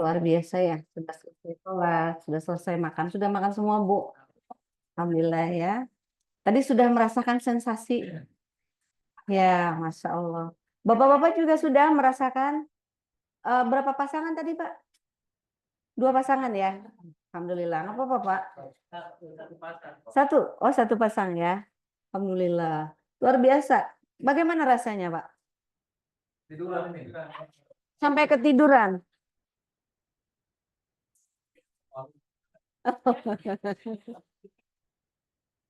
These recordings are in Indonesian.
Luar biasa ya, sudah selesai sholat, sudah selesai makan, sudah makan semua Bu. Alhamdulillah ya. Tadi sudah merasakan sensasi. Ya, Masya Allah. Bapak-bapak juga sudah merasakan berapa pasangan tadi Pak? Dua pasangan ya. Alhamdulillah. Nggak apa-apa Pak? Satu. Oh, satu pasang ya. Alhamdulillah. Luar biasa. Bagaimana rasanya Pak? Sampai ketiduran.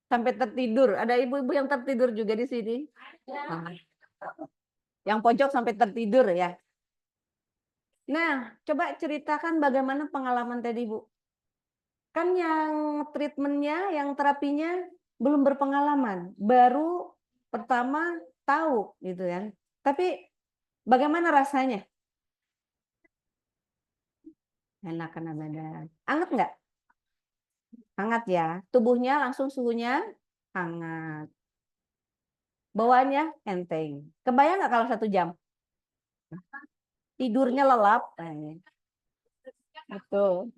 Sampai tertidur. Ada ibu-ibu yang tertidur juga di sini. Nah, yang pojok sampai tertidur ya. Nah, coba ceritakan bagaimana pengalaman tadi Bu. Kan yang treatmentnya, yang terapinya belum berpengalaman. Baru pertama tahu gitu kan. Tapi bagaimana rasanya? Enak kena badan. Hangat nggak? Hangat ya. Tubuhnya langsung suhunya hangat. Bawaannya enteng. Kebayang nggak kalau 1 jam? Tidurnya lelap. Betul.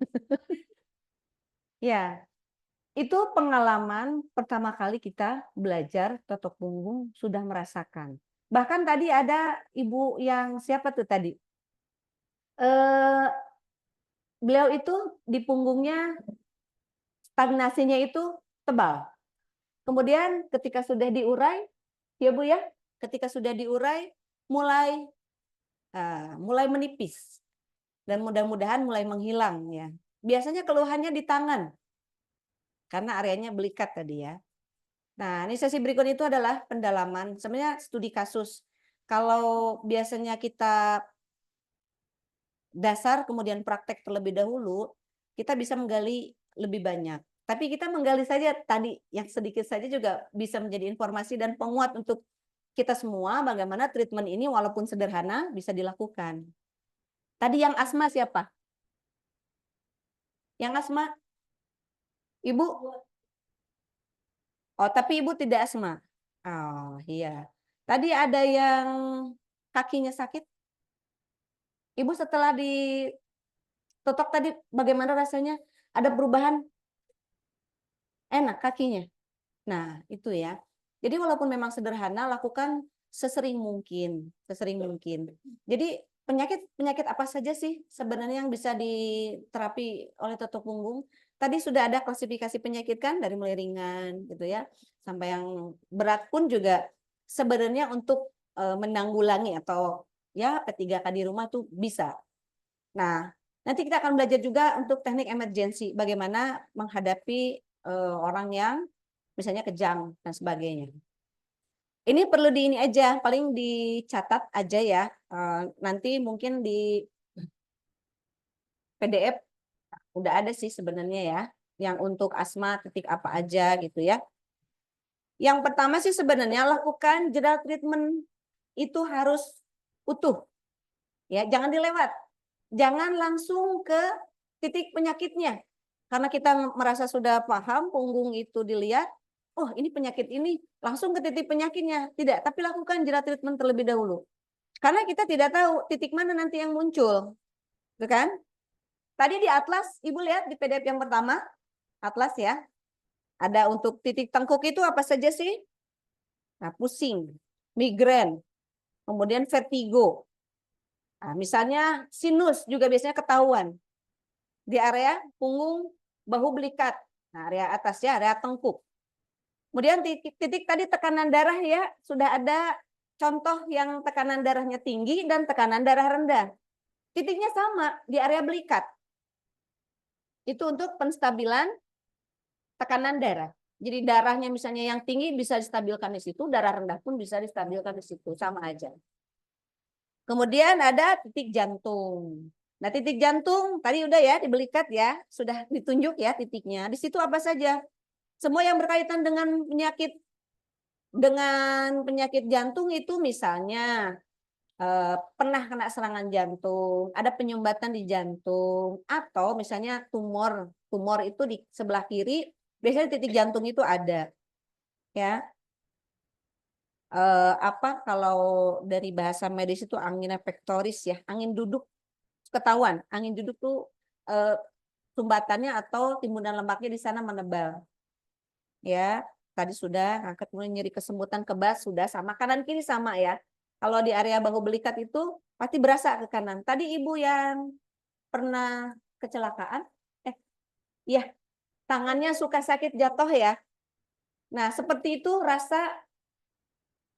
Ya, itu pengalaman pertama kali kita belajar totok punggung sudah merasakan. Bahkan tadi ada ibu yang siapa tuh tadi? Beliau itu di punggungnya stagnasinya itu tebal. Kemudian ketika sudah diurai, ya Bu ya, ketika sudah diurai mulai menipis dan mudah-mudahan mulai menghilang ya. Biasanya keluhannya di tangan karena areanya belikat tadi ya. Nah, ini sesi berikut itu adalah pendalaman, sebenarnya studi kasus. Kalau biasanya kita dasar kemudian praktek terlebih dahulu, kita bisa menggali lebih banyak. Tapi kita menggali saja tadi yang sedikit saja juga bisa menjadi informasi dan penguat untuk kita semua bagaimana treatment ini walaupun sederhana bisa dilakukan. Tadi yang asma siapa? Yang asma? Ibu? Oh, tapi ibu tidak asma. Oh, iya. Tadi ada yang kakinya sakit? Ibu setelah ditotok tadi bagaimana rasanya? Ada perubahan? Enak kakinya? Nah, itu ya. Jadi walaupun memang sederhana, lakukan sesering mungkin, sesering mungkin. Jadi penyakit apa saja sih sebenarnya yang bisa diterapi oleh totok punggung? Tadi sudah ada klasifikasi penyakit kan dari mulai ringan gitu ya, sampai yang berat pun juga sebenarnya untuk menanggulangi atau ya P3K di rumah tuh bisa. Nah, nanti kita akan belajar juga untuk teknik emergensi, bagaimana menghadapi orang yang misalnya kejang dan sebagainya. Ini perlu di ini aja, paling dicatat aja ya. Nanti mungkin di PDF udah ada sih sebenarnya ya, yang untuk asma titik apa aja gitu ya. Yang pertama sih sebenarnya lakukan jeda treatment itu harus utuh, ya, jangan dilewat, jangan langsung ke titik penyakitnya. Karena kita merasa sudah paham punggung itu dilihat, oh ini penyakit ini, langsung ke titik penyakitnya. Tidak, tapi lakukan jeda treatment terlebih dahulu. Karena kita tidak tahu titik mana nanti yang muncul. Gitu kan? Tadi di atlas, Ibu lihat di PDF yang pertama, atlas ya. Ada untuk titik tengkuk itu apa saja sih? Nah, pusing, migrain, kemudian vertigo. Nah, misalnya sinus juga biasanya ketahuan. Di area punggung, bahu belikat. Nah, area atas ya, area tengkuk. Kemudian titik tadi tekanan darah ya, sudah ada contoh yang tekanan darahnya tinggi dan tekanan darah rendah. Titiknya sama di area belikat. Itu untuk penstabilan tekanan darah. Jadi darahnya misalnya yang tinggi bisa distabilkan di situ, darah rendah pun bisa distabilkan di situ, sama aja. Kemudian ada titik jantung. Nah, titik jantung tadi udah ya di belikat ya, sudah ditunjuk ya titiknya. Di situ apa saja? Semua yang berkaitan dengan penyakit jantung itu misalnya pernah kena serangan jantung, ada penyumbatan di jantung, atau misalnya tumor itu di sebelah kiri, biasanya titik jantung itu ada, ya. Apa kalau dari bahasa medis itu angina pectoris ya, angin duduk, ketahuan. Angin duduk tuh sumbatannya atau timbunan lemaknya di sana menebal. Ya, tadi sudah angkat mulai nyeri kesemutan kebas sudah sama kanan kiri sama ya. Kalau di area bahu belikat itu pasti berasa ke kanan. Tadi ibu yang pernah kecelakaan, iya, tangannya suka sakit jatuh ya. Nah, seperti itu rasa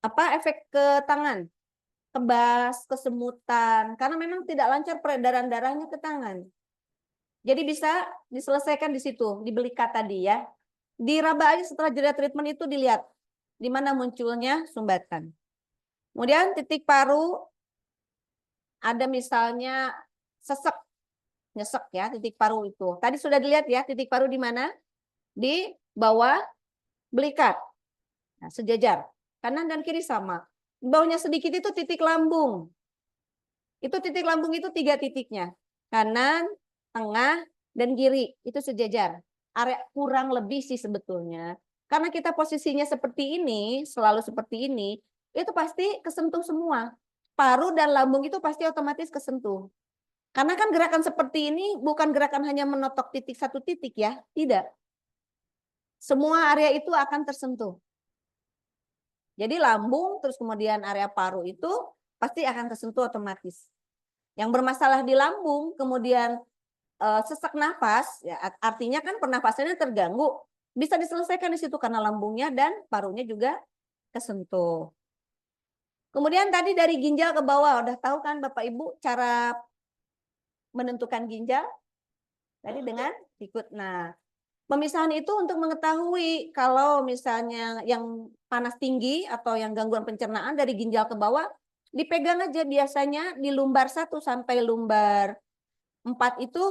efek ke tangan, kebas, kesemutan, karena memang tidak lancar peredaran darahnya ke tangan. Jadi bisa diselesaikan di situ, di belikat tadi ya. Diraba aja setelah jeda treatment itu dilihat di mana munculnya sumbatan. Kemudian titik paru ada misalnya sesek, nyesek ya titik paru itu. Tadi sudah dilihat ya titik paru di mana? Di bawah belikat. Nah, sejajar. Kanan dan kiri sama. Di bawahnya sedikit itu titik lambung. Itu titik lambung itu 3 titiknya. Kanan, tengah, dan kiri. Itu sejajar. Area kurang lebih sih sebetulnya. Karena kita posisinya seperti ini, selalu seperti ini, itu pasti kesentuh semua. Paru dan lambung itu pasti otomatis kesentuh. Karena kan gerakan seperti ini bukan gerakan hanya menotok titik satu titik ya. Tidak. Semua area itu akan tersentuh. Jadi lambung terus kemudian area paru itu pasti akan tersentuh otomatis. Yang bermasalah di lambung kemudian sesak nafas, ya artinya kan pernapasannya terganggu. Bisa diselesaikan di situ karena lambungnya dan parunya juga kesentuh. Kemudian tadi dari ginjal ke bawah, udah tahu kan Bapak Ibu cara menentukan ginjal? Tadi dengan ikut. Nah, pemisahan itu untuk mengetahui kalau misalnya yang panas tinggi atau yang gangguan pencernaan dari ginjal ke bawah, dipegang aja biasanya di lumbar 1 sampai lumbar 4 itu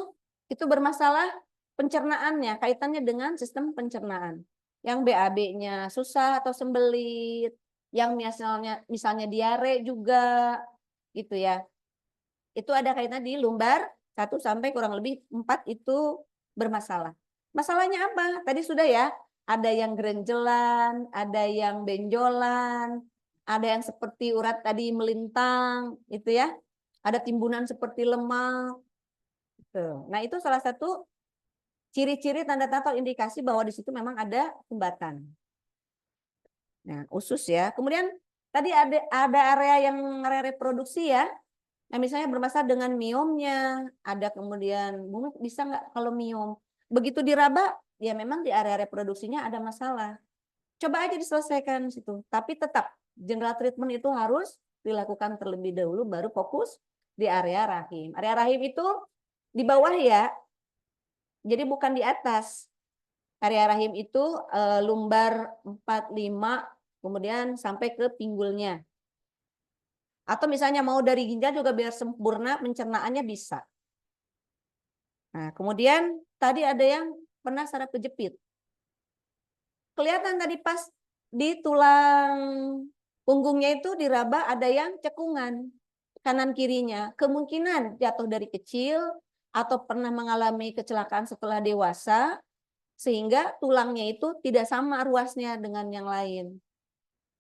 bermasalah pencernaannya, kaitannya dengan sistem pencernaan. Yang BAB-nya susah atau sembelit, yang misalnya diare juga gitu ya. Itu ada kaitan di lumbar 1 sampai kurang lebih 4 itu bermasalah. Masalahnya apa? Tadi sudah ya, ada yang gerenjelan, ada yang benjolan, ada yang seperti urat tadi melintang, itu ya. Ada timbunan seperti lemak. Gitu. Nah, itu salah satu ciri-ciri tanda-tanda atau indikasi bahwa di situ memang ada sumbatan. Nah, usus ya. Kemudian tadi ada area yang area reproduksi ya. Nah, misalnya bermasalah dengan miomnya, ada kemudian Bumi bisa nggak kalau miom? Begitu diraba, ya memang di area reproduksinya ada masalah. Coba aja diselesaikan situ. Tapi tetap general treatment itu harus dilakukan terlebih dahulu baru fokus di area rahim. Area rahim itu di bawah ya. Jadi bukan di atas. Area rahim itu lumbar 4, 5, kemudian sampai ke pinggulnya. Atau misalnya mau dari ginjal juga biar sempurna pencernaannya bisa. Nah, kemudian tadi ada yang pernah saraf kejepit. Kelihatan tadi pas di tulang punggungnya itu diraba ada yang cekungan kanan kirinya. Kemungkinan jatuh dari kecil atau pernah mengalami kecelakaan setelah dewasa sehingga tulangnya itu tidak sama ruasnya dengan yang lain.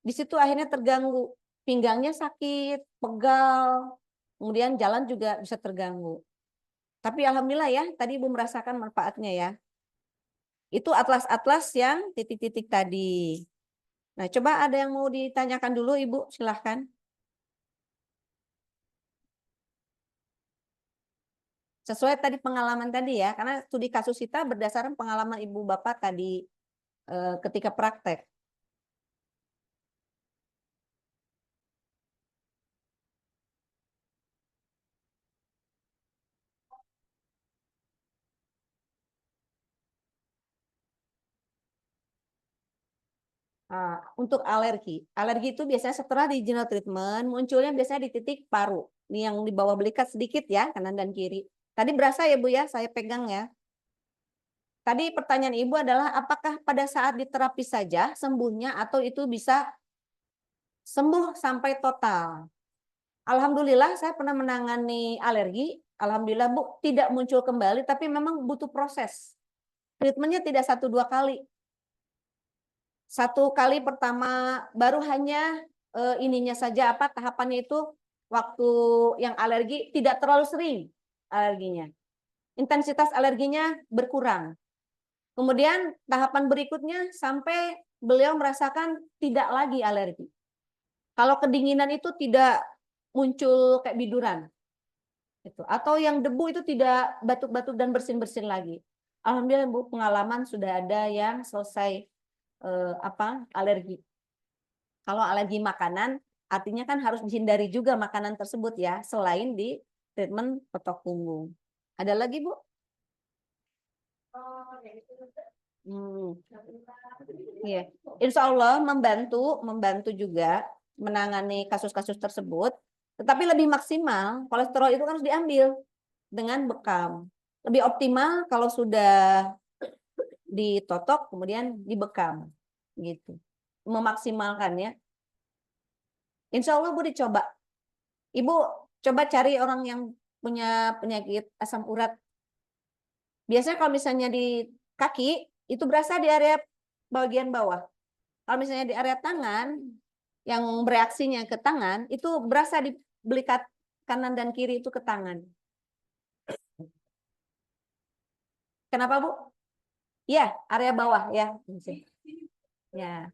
Di situ akhirnya terganggu. Pinggangnya sakit, pegal, kemudian jalan juga bisa terganggu. Tapi alhamdulillah ya, tadi Ibu merasakan manfaatnya ya. Itu atlas-atlas yang titik-titik tadi. Nah, coba ada yang mau ditanyakan dulu Ibu, silahkan. Sesuai tadi pengalaman tadi ya, karena studi kasus kita berdasarkan pengalaman Ibu Bapak tadi ketika praktek. Untuk alergi. Alergi itu biasanya setelah di general treatment, munculnya biasanya di titik paru. Ini yang di bawah belikat sedikit ya, kanan dan kiri. Tadi berasa ya Bu ya, saya pegang ya. Tadi pertanyaan Ibu adalah apakah pada saat diterapi saja sembuhnya atau itu bisa sembuh sampai total. Alhamdulillah saya pernah menangani alergi. Alhamdulillah Bu tidak muncul kembali tapi memang butuh proses. Treatmentnya tidak 1-2 kali. 1 kali pertama baru hanya ininya saja tahapannya itu waktu yang alergi tidak terlalu sering. alerginya. Intensitas alerginya berkurang. Kemudian tahapan berikutnya sampai beliau merasakan tidak lagi alergi. Kalau kedinginan itu tidak muncul kayak biduran. Gitu. Atau yang debu itu tidak batuk-batuk dan bersin-bersin lagi. Alhamdulillah Bu, pengalaman sudah ada yang selesai alergi. Kalau alergi makanan, artinya kan harus dihindari juga makanan tersebut ya, selain di treatment petok punggung. Ada lagi Bu? Iya. Insya Allah membantu juga menangani kasus-kasus tersebut, tetapi lebih maksimal kolesterol itu kan harus diambil dengan bekam. Lebih optimal kalau sudah ditotok kemudian dibekam gitu. Memaksimalkan ya. Insya Allah Bu dicoba. Ibu coba cari orang yang punya penyakit asam urat. Biasanya kalau misalnya di kaki itu berasa di area bagian bawah. Kalau misalnya di area tangan yang bereaksinya ke tangan itu berasa di belikat kanan dan kiri itu ke tangan. Kenapa Bu? Ya, area bawah ya. Ya.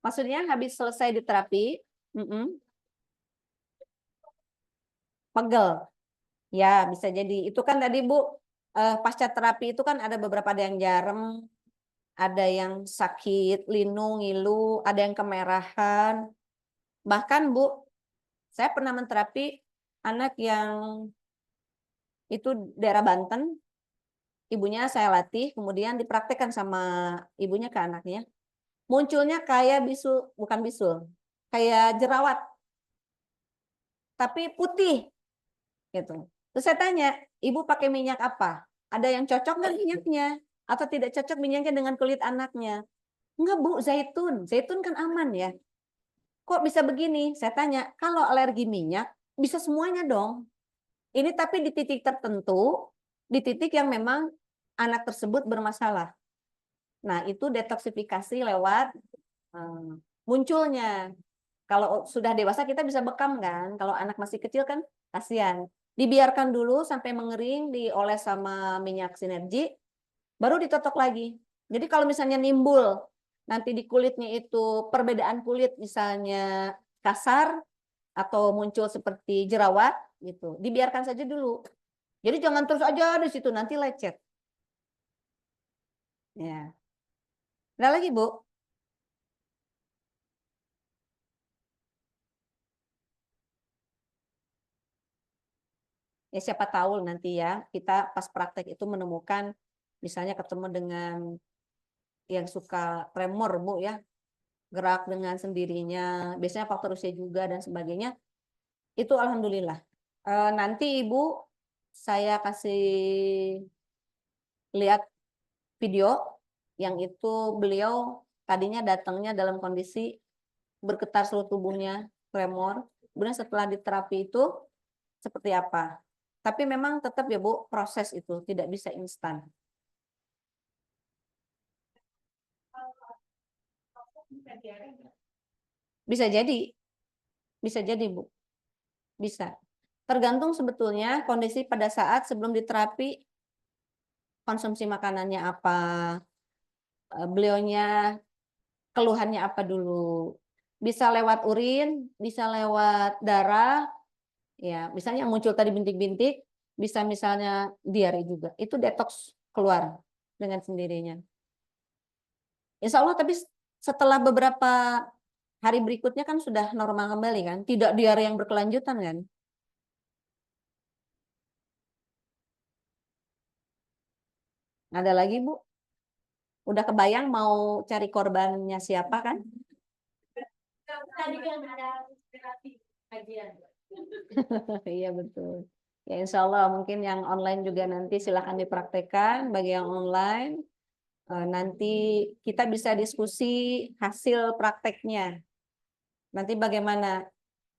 Maksudnya habis selesai di terapi, pegel. Ya, bisa jadi. Itu kan tadi Bu, pasca terapi itu kan ada beberapa, ada yang jarem, ada yang sakit, linu, ngilu, ada yang kemerahan. Bahkan Bu, saya pernah menterapi anak yang itu daerah Banten, ibunya saya latih, kemudian dipraktekkan sama ibunya ke anaknya. Munculnya kayak bisul, bukan bisul, kayak jerawat, tapi putih gitu. Terus saya tanya, ibu pakai minyak apa? Ada yang cocok nggak minyaknya? Atau tidak cocok minyaknya dengan kulit anaknya? Enggak Bu, zaitun. Zaitun kan aman ya. Kok bisa begini? Saya tanya, kalau alergi minyak, bisa semuanya dong. Ini tapi di titik tertentu, di titik yang memang anak tersebut bermasalah. Nah, itu detoksifikasi lewat munculnya. Kalau sudah dewasa kita bisa bekam kan. Kalau anak masih kecil kan kasihan. Dibiarkan dulu sampai mengering, dioles sama minyak sinergi, baru ditotok lagi. Jadi kalau misalnya nimbul nanti di kulitnya itu perbedaan kulit misalnya kasar atau muncul seperti jerawat gitu, dibiarkan saja dulu. Jadi jangan terus aja di situ, nanti lecet. Ya. Ada lagi Bu? Ya siapa tahu nanti ya kita pas praktek itu menemukan misalnya ketemu dengan yang suka tremor Bu ya, gerak dengan sendirinya, biasanya faktor usia juga dan sebagainya, itu alhamdulillah. Nanti Ibu saya kasih lihat video yang itu beliau tadinya datangnya dalam kondisi bergetar seluruh tubuhnya, tremor. Kemudian setelah diterapi itu seperti apa. Tapi memang tetap ya Bu, proses itu tidak bisa instan. Bisa jadi, bisa jadi Bu, bisa. Tergantung sebetulnya kondisi pada saat sebelum diterapi, konsumsi makanannya apa, beliaunya keluhannya apa dulu. Bisa lewat urin, bisa lewat darah, ya misalnya muncul tadi bintik-bintik, bisa misalnya diare juga. Itu detox keluar dengan sendirinya. Insya Allah, tapi setelah beberapa hari berikutnya kan sudah normal kembali kan, tidak diare yang berkelanjutan kan. Ada lagi Bu? Udah kebayang mau cari korbannya siapa kan? Tadi kan ada kajian. Iya betul. Ya insya Allah mungkin yang online juga nanti silahkan dipraktekkan bagi yang online. Nanti kita bisa diskusi hasil prakteknya. Nanti bagaimana?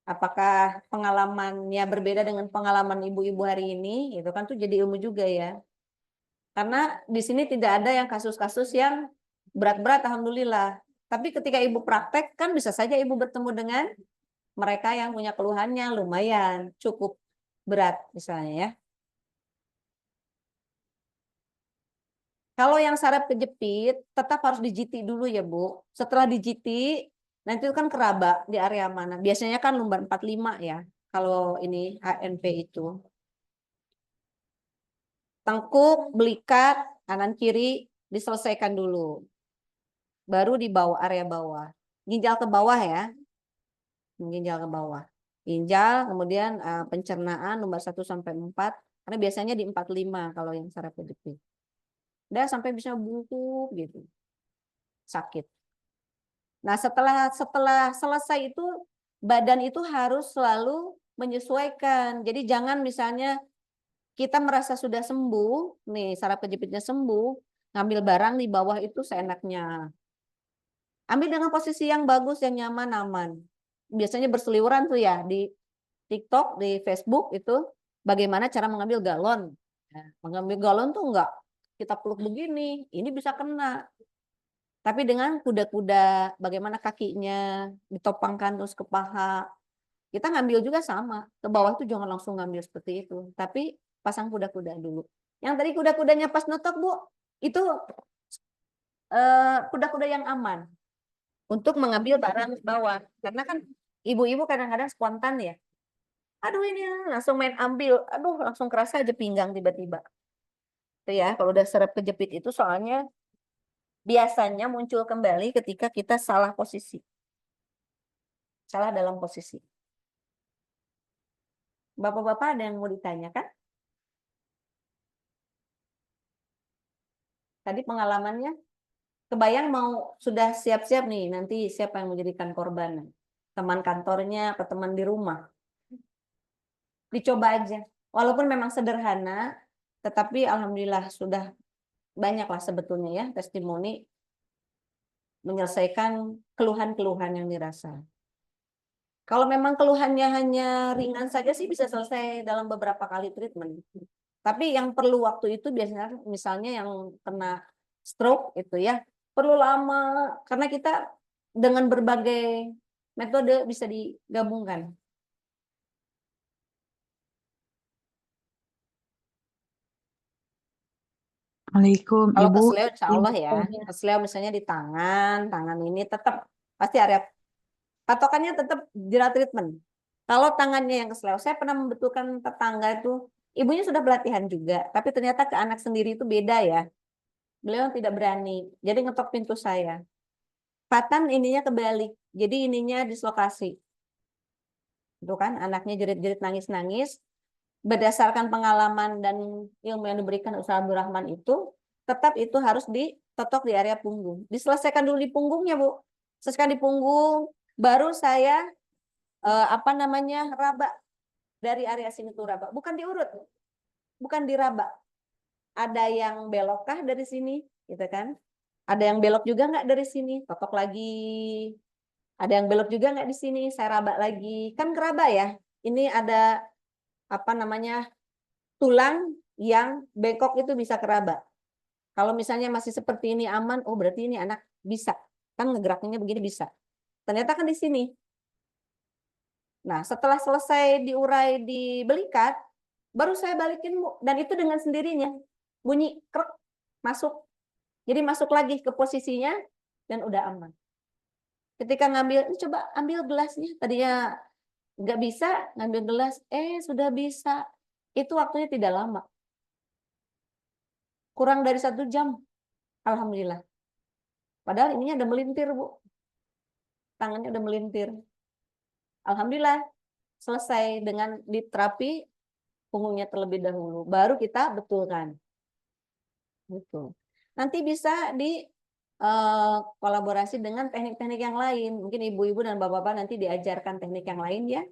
Apakah pengalamannya berbeda dengan pengalaman ibu-ibu hari ini? Itu kan tuh jadi ilmu juga ya. Karena di sini tidak ada yang kasus-kasus yang berat-berat, alhamdulillah. Tapi ketika ibu praktek kan bisa saja ibu bertemu dengan mereka yang punya keluhannya lumayan cukup berat misalnya ya. Kalau yang saraf kejepit tetap harus dijiti dulu ya Bu. Setelah dijiti nanti itu kan keraba di area mana. Biasanya kan lumbar 45 ya. Kalau ini HNP itu. Tengkuk, belikat, kanan kiri diselesaikan dulu. Baru di bawah area bawah. Ginjal ke bawah ya. Ginjal ke bawah. Ginjal, kemudian pencernaan lumbar 1 sampai 4. Karena biasanya di 45 kalau yang saraf kejepit. Udah sampai bisa bungkuk gitu. Sakit. Nah, setelah selesai itu badan itu harus selalu menyesuaikan. Jadi jangan misalnya kita merasa sudah sembuh, nih saraf kejepitnya sembuh, ngambil barang di bawah itu seenaknya. Ambil dengan posisi yang bagus, yang nyaman, aman. Biasanya berseliweran tuh ya di TikTok, di Facebook itu bagaimana cara mengambil galon. Nah, mengambil galon tuh enggak kita peluk begini, ini bisa kena. Tapi dengan kuda-kuda, bagaimana kakinya ditopangkan terus ke paha. Kita ngambil juga sama. Ke bawah itu jangan langsung ngambil seperti itu. Tapi pasang kuda-kuda dulu. Yang tadi kuda-kudanya pas nutup Bu, itu kuda-kuda yang aman untuk mengambil barang di bawah. Karena kan ibu-ibu kadang-kadang spontan ya. Aduh ini langsung main ambil. Aduh langsung kerasa aja pinggang tiba-tiba. Itu ya, kalau udah serep kejepit itu soalnya biasanya muncul kembali ketika kita salah posisi. Salah dalam posisi. Bapak-bapak ada yang mau ditanyakan? Tadi pengalamannya, kebayang mau sudah siap-siap nih, nanti siapa yang menjadikan korban? Teman kantornya atau teman di rumah? Dicoba aja. Walaupun memang sederhana, tetapi alhamdulillah sudah banyak lah sebetulnya ya testimoni menyelesaikan keluhan-keluhan yang dirasa. Kalau memang keluhannya hanya ringan saja sih bisa selesai dalam beberapa kali treatment. Tapi yang perlu waktu itu biasanya misalnya yang kena stroke itu ya, perlu lama karena kita dengan berbagai metode bisa digabungkan. Waalaikum, Kalau Ibu. kesleo insya Allah ya, Infonya. kesleo misalnya di tangan, tangan ini tetap pasti area patokannya tetap jerat treatment. Kalau tangannya yang kesleo, saya pernah membetulkan tetangga itu, ibunya sudah pelatihan juga, tapi ternyata ke anak sendiri itu beda ya. Beliau tidak berani, jadi ngetok pintu saya. Patan ininya kebalik, jadi ininya dislokasi. Itu kan anaknya jerit-jerit nangis-nangis. Berdasarkan pengalaman dan ilmu yang diberikan Ustaz Abdul Rahman itu, tetap itu harus ditotok di area punggung. Diselesaikan dulu di punggungnya, Bu. Selesaikan di punggung, baru saya apa namanya raba dari area sini tuh raba. Bukan diurut, bukan diraba. Ada yang belokkah dari sini, gitu kan? Ada yang belok juga nggak dari sini, totok lagi. Ada yang belok juga nggak di sini, saya raba lagi. Kan keraba ya. Ini ada apa namanya tulang yang bengkok itu bisa keraba. Kalau misalnya masih seperti ini aman, oh berarti ini anak bisa. Kan ngegeraknya begini bisa. Ternyata kan di sini. Nah, setelah selesai diurai di belikat, baru saya balikin dan itu dengan sendirinya bunyi krek masuk. Jadi masuk lagi ke posisinya dan udah aman. Ketika ngambil, coba ambil gelasnya. Tadinya nggak bisa ngambil gelas, sudah bisa. Itu waktunya tidak lama. Kurang dari 1 jam. Alhamdulillah. Padahal ininya udah melintir, Bu. Tangannya udah melintir. Alhamdulillah. Selesai dengan diterapi punggungnya terlebih dahulu. Baru kita betulkan. Gitu. Nanti bisa di kolaborasi dengan teknik-teknik yang lain. Mungkin ibu-ibu dan bapak-bapak nanti diajarkan teknik yang lain ya.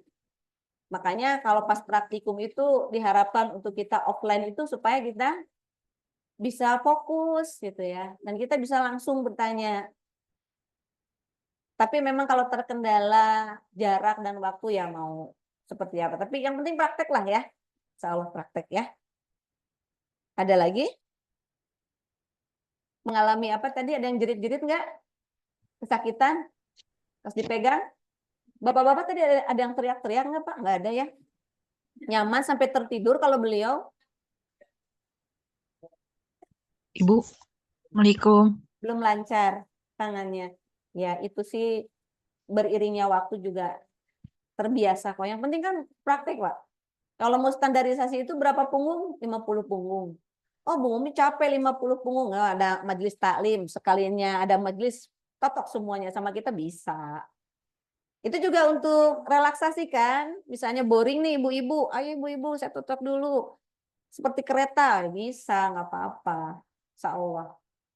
Makanya kalau pas praktikum itu diharapkan untuk kita offline itu supaya kita bisa fokus gitu ya. Dan kita bisa langsung bertanya. Tapi memang kalau terkendala jarak dan waktu ya mau seperti apa. Tapi yang penting praktek lah ya. Insya Allah praktek ya. Ada lagi? Mengalami apa tadi? Ada yang jerit-jerit nggak? Kesakitan? Pas dipegang? Bapak-bapak tadi ada yang teriak-teriak nggak Pak? Nggak ada ya? Nyaman sampai tertidur kalau beliau? Ibu, Assalamualaikum. Belum lancar tangannya. Ya itu sih beriringnya waktu juga terbiasa kok. Yang penting kan praktek Pak. Kalau mau standarisasi itu berapa punggung? 50 punggung. Oh, Bu Umi capek 50 punggung. Nggak ada majelis taklim. Sekalinya ada majelis, totok semuanya sama kita bisa. Itu juga untuk relaksasi kan. Misalnya boring nih ibu-ibu. Ayo ibu-ibu saya totok dulu. Seperti kereta. Bisa, nggak apa-apa. Insya Allah.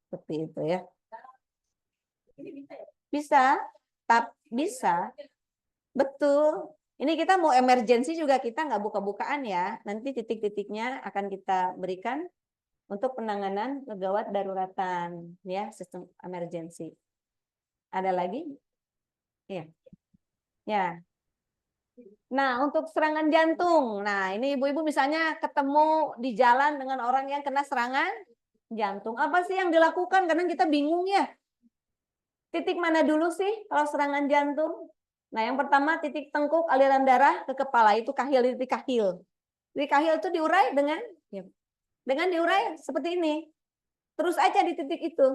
Seperti itu ya. Bisa. Bisa. Betul. Ini kita mau emergensi juga kita nggak buka-bukaan ya. Nanti titik-titiknya akan kita berikan untuk penanganan gawat daruratan ya, sistem emergensi. Ada lagi? Iya. Ya. Nah, untuk serangan jantung. Nah, ini ibu-ibu misalnya ketemu di jalan dengan orang yang kena serangan jantung. Apa sih yang dilakukan? Kadang kita bingung ya. Titik mana dulu sih kalau serangan jantung? Nah, yang pertama titik tengkuk aliran darah ke kepala itu kahil, titik kahil. Titik kahil itu diurai dengan diurai seperti ini. Terus aja di titik itu.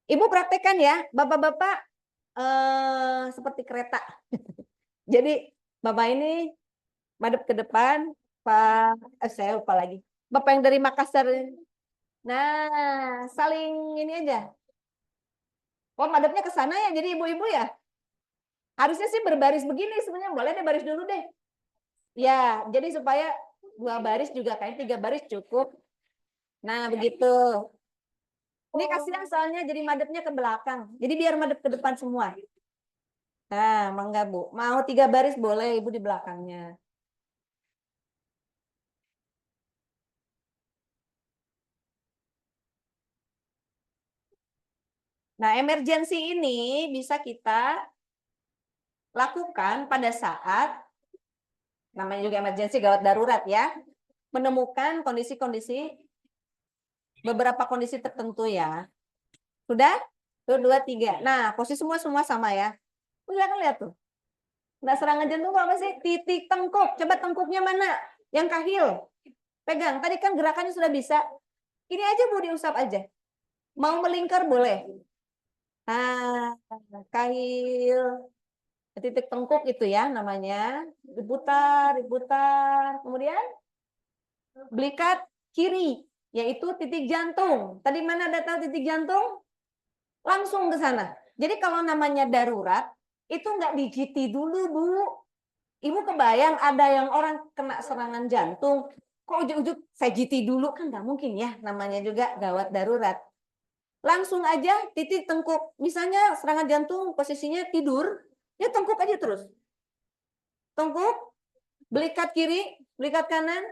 Ibu praktekkan ya, bapak-bapak seperti kereta. Jadi bapak ini madep ke depan, saya lupa lagi. Bapak yang dari Makassar. Nah, saling ini aja. Oh, madepnya ke sana ya, jadi ibu-ibu ya. Harusnya sih berbaris begini sebenarnya, boleh deh baris dulu deh. Ya, jadi supaya 2 baris juga kayak 3 baris cukup. Nah, begitu. Ini kasihan soalnya jadi madepnya ke belakang. Jadi biar madep ke depan semua. Nah, mangga Bu. Mau 3 baris boleh Ibu di belakangnya. Nah, emergensi ini bisa kita lakukan pada saat, namanya juga emergensi gawat darurat ya, menemukan kondisi-kondisi, beberapa kondisi tertentu ya. Sudah? 1, 2, 3. Nah, posisi semua sama ya. Udah kan lihat tuh. Nah, serangan jantung apa sih? Titik tengkuk. Coba tengkuknya mana? Yang kahil. Pegang. Tadi kan gerakannya sudah bisa. Ini aja Bu diusap aja. Mau melingkar boleh. Nah, kahil. Titik tengkuk itu ya namanya. Diputar, diputar. Kemudian belikat kiri. Yaitu titik jantung. Tadi mana data titik jantung? Langsung ke sana. Jadi kalau namanya darurat, itu nggak di-GT dulu, Bu. Ibu kebayang ada yang orang kena serangan jantung, kok ujuk-ujuk saya GT dulu, kan nggak mungkin ya, namanya juga gawat darurat. Langsung aja titik tengkuk. Misalnya serangan jantung posisinya tidur, ya tengkuk aja terus. Tengkuk, belikat kiri, belikat kanan,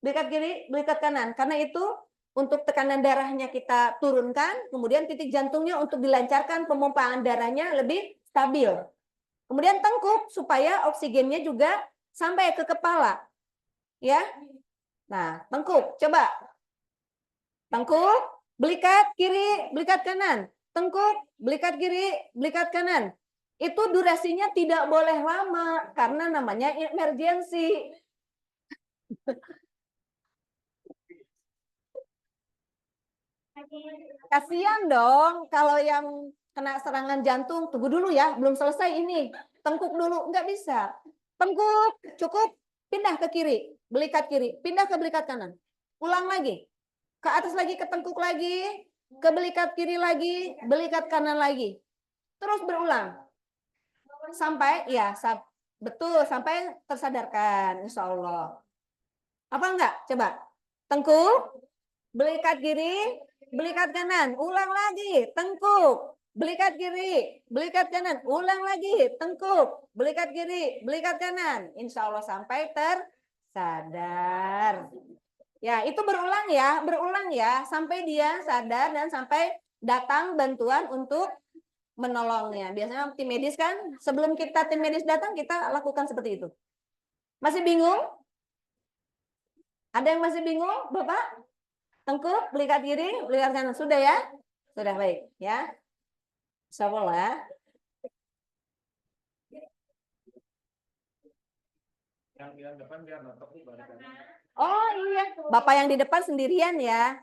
belikat kiri, belikat kanan. Karena itu untuk tekanan darahnya kita turunkan, kemudian titik jantungnya untuk dilancarkan pemompaan darahnya lebih stabil. Kemudian tengkuk supaya oksigennya juga sampai ke kepala. Ya. Nah, tengkuk, coba. Tengkuk, belikat kiri, belikat kanan. Tengkuk, belikat kiri, belikat kanan. Itu durasinya tidak boleh lama karena namanya emergensi. Kasihan dong kalau yang kena serangan jantung, tunggu dulu ya, belum selesai ini. Tengkuk dulu, nggak bisa. Tengkuk, cukup, pindah ke kiri, belikat kiri, pindah ke belikat kanan. Ulang lagi, ke atas lagi, ke tengkuk lagi, ke belikat kiri lagi, belikat kanan lagi. Terus berulang. Sampai, ya, betul, sampai tersadarkan, insya Allah. Apa enggak? Coba. Tengkuk, belikat kiri, belikat kanan, ulang lagi, tengkuk, belikat kiri, belikat kanan, ulang lagi, tengkuk, belikat kiri, belikat kanan. Insya Allah sampai tersadar. Ya, itu berulang ya, sampai dia sadar dan sampai datang bantuan untuk menolongnya. Biasanya tim medis kan, sebelum kita tim medis datang, kita lakukan seperti itu. Masih bingung? Ada yang masih bingung, Bapak? Tengkuk, belikat kiri, belikat kanan. Sudah ya? Sudah baik ya. Sawola. Yang depan biar nonton nih balikan. Oh iya, Bapak yang di depan sendirian ya.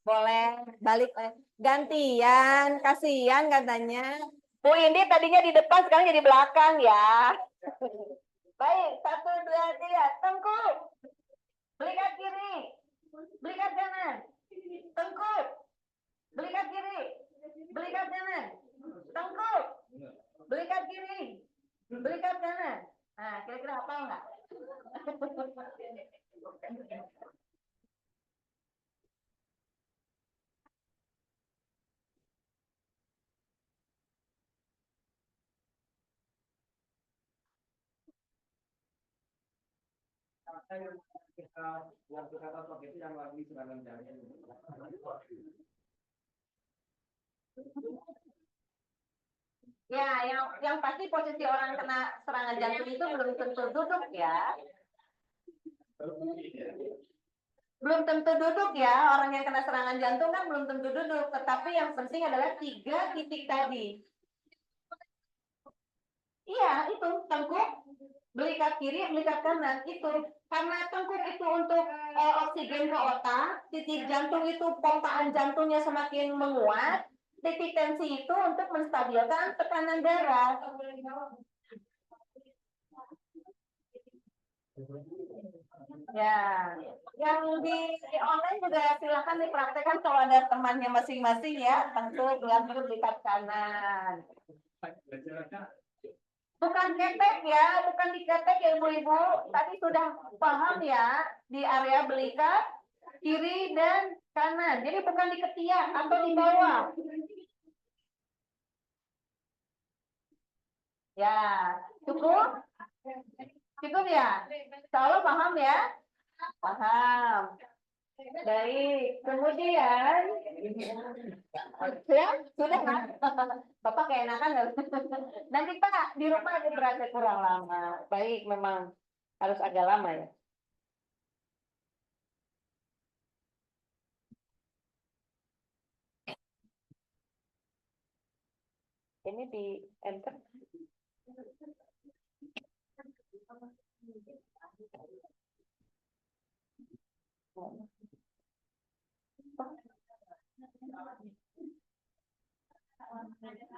Boleh balik gantian, kasihan katanya. Bu ini tadinya di depan sekarang jadi belakang ya. Baik, 1, 2, 3, tengkuk. Belikat kiri. Belikat kanan. Tengkuk. Belikat kiri. Belikat kanan. Tengkuk. Belikat kiri. Belikat kanan. Nah, kira-kira apa enggak? Yang kita tahu itu yang lagi serangan jantung. Ya, yang pasti posisi orang kena serangan jantung itu belum tentu duduk ya. Belum tentu duduk ya, orang yang kena serangan jantung kan belum tentu duduk, tetapi yang penting adalah 3 titik tadi. Iya, itu tengkuk, belikat kiri, belikat kanan itu. Karena tengkuk itu untuk oksigen ke otak, titik jantung itu pompaan jantungnya semakin menguat, titik tensi itu untuk menstabilkan tekanan darah. Ya, yang di online juga silakan dipraktekkan kalau ada temannya masing-masing ya. Tengkuk, belikat kanan. Bukan ketek ya, bukan diketek ya ibu-ibu. Tadi sudah paham ya di area belikat kiri dan kanan. Jadi bukan di ketiak atau di bawah. Ya, cukup? Cukup ya? Kalau paham ya? Paham. Baik, kemudian ya sudah kan? Bapak keenakan nggak? Nanti Pak di rumah ada berasa kurang lama. Baik, memang harus agak lama ya. Ini di enter.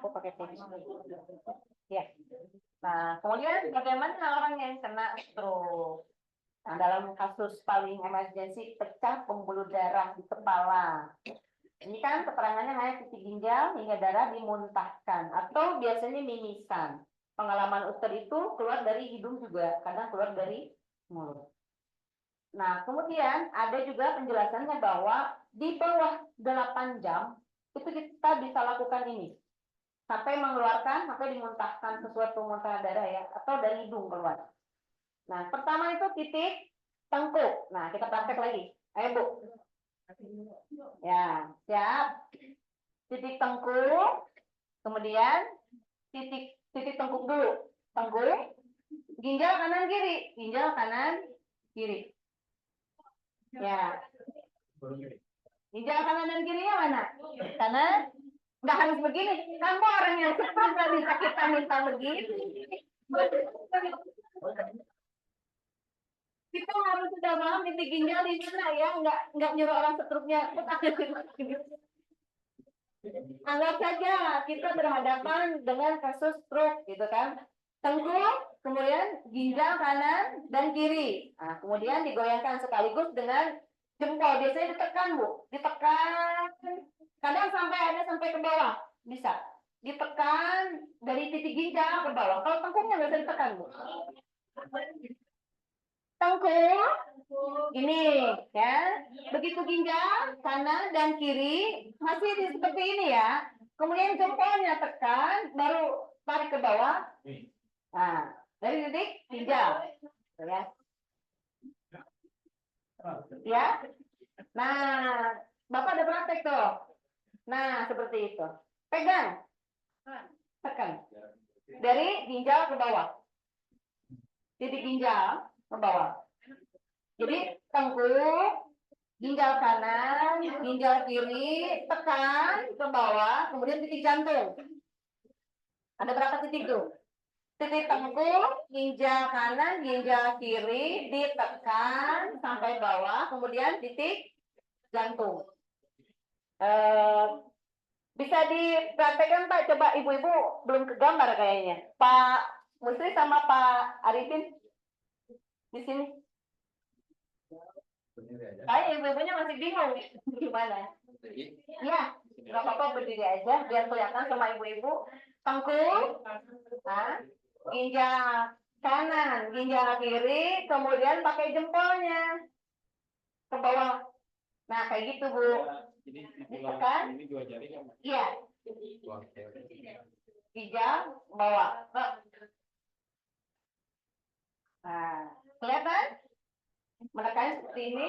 Oh, pakai tips. Ya. Nah, kemudian bagaimana orang yang kena stroke? Nah, dalam kasus paling emergensi pecah pembuluh darah di kepala. Ini kan keterangannya hanya titik ginjal hingga darah dimuntahkan atau biasanya mimisan. Pengalaman Ustaz itu keluar dari hidung juga, kadang keluar dari mulut. Nah, kemudian ada juga penjelasannya bahwa di bawah 8 jam itu kita bisa lakukan ini. Sampai mengeluarkan, sampai dimuntahkan sesuatu muntahan darah ya, atau dari hidung keluar. Nah, pertama itu titik tengkuk. Nah, kita praktek lagi. Ayo, Bu. Ya, siap. Titik tengkuk, kemudian titik tengkuk dulu. Tengkuk, ginjal kanan kiri, ginjal kanan kiri. Ya. Ginjal kanan dan kirinya mana? Kanan. Nggak harus begini. Kamu orang yang cepat nggak bisa kita minta begini. Kita harus sudah paham titik ginjal di mana ya, nggak nyuruh orang setruknya. Anggap saja kita berhadapan dengan kasus stroke gitu kan. Tengkuk, kemudian ginjal kanan dan kiri. Nah, kemudian digoyangkan sekaligus dengan jempol. Biasanya ditekan, Bu. Ditekan. Kadang sampai ke bawah. Bisa. Ditekan dari titik ginjal ke bawah. Kalau tengkuknya nggak bisa ditekan, Bu. Tengkuk ini ya, begitu ginjal kanan dan kiri masih seperti ini ya, kemudian jempolnya tekan baru tarik ke bawah. Nah, dari titik ginjal ya. Nah, Bapak ada praktek tuh. Nah, seperti itu, pegang, tekan dari ginjal ke bawah, titik ginjal ke bawah. Jadi tengkuk, ginjal kanan, ginjal kiri, tekan ke bawah, kemudian titik jantung. Ada berapa titik tuh? Titik tengkuk, ginjal kanan, ginjal kiri, ditekan sampai bawah, kemudian titik jantung. Bisa dipraktekkan Pak, coba ibu-ibu belum kegambar kayaknya. Pak Musri sama Pak Arifin di sini. Kayak ibu-ibunya masih bingung gimana. Ya, nggak apa-apa berdiri aja biar kelihatan sama ibu-ibu. Tengkuk, nah, ginjal kanan, ginjal kiri, kemudian pakai jempolnya ke bawah. Nah, kayak gitu Bu. Jadi Ditekan. ini 2 jari kan? Iya, Oke. ginjal bawah. Nah, kelihatan? Menekan seperti ini.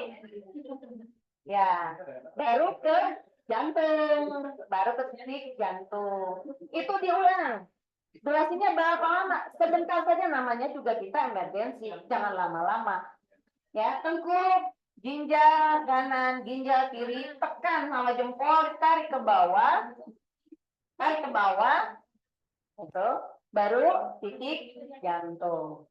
Ya, baru ke jantung, baru ke titik jantung. Itu diulang. Durasinya berapa lama? Sebentar saja, namanya juga kita emergensi. Jangan lama-lama. Ya, tengkuk, ginjal kanan, ginjal kiri, tekan sama jempol, tarik ke bawah. Tarik ke bawah. Itu baru titik jantung.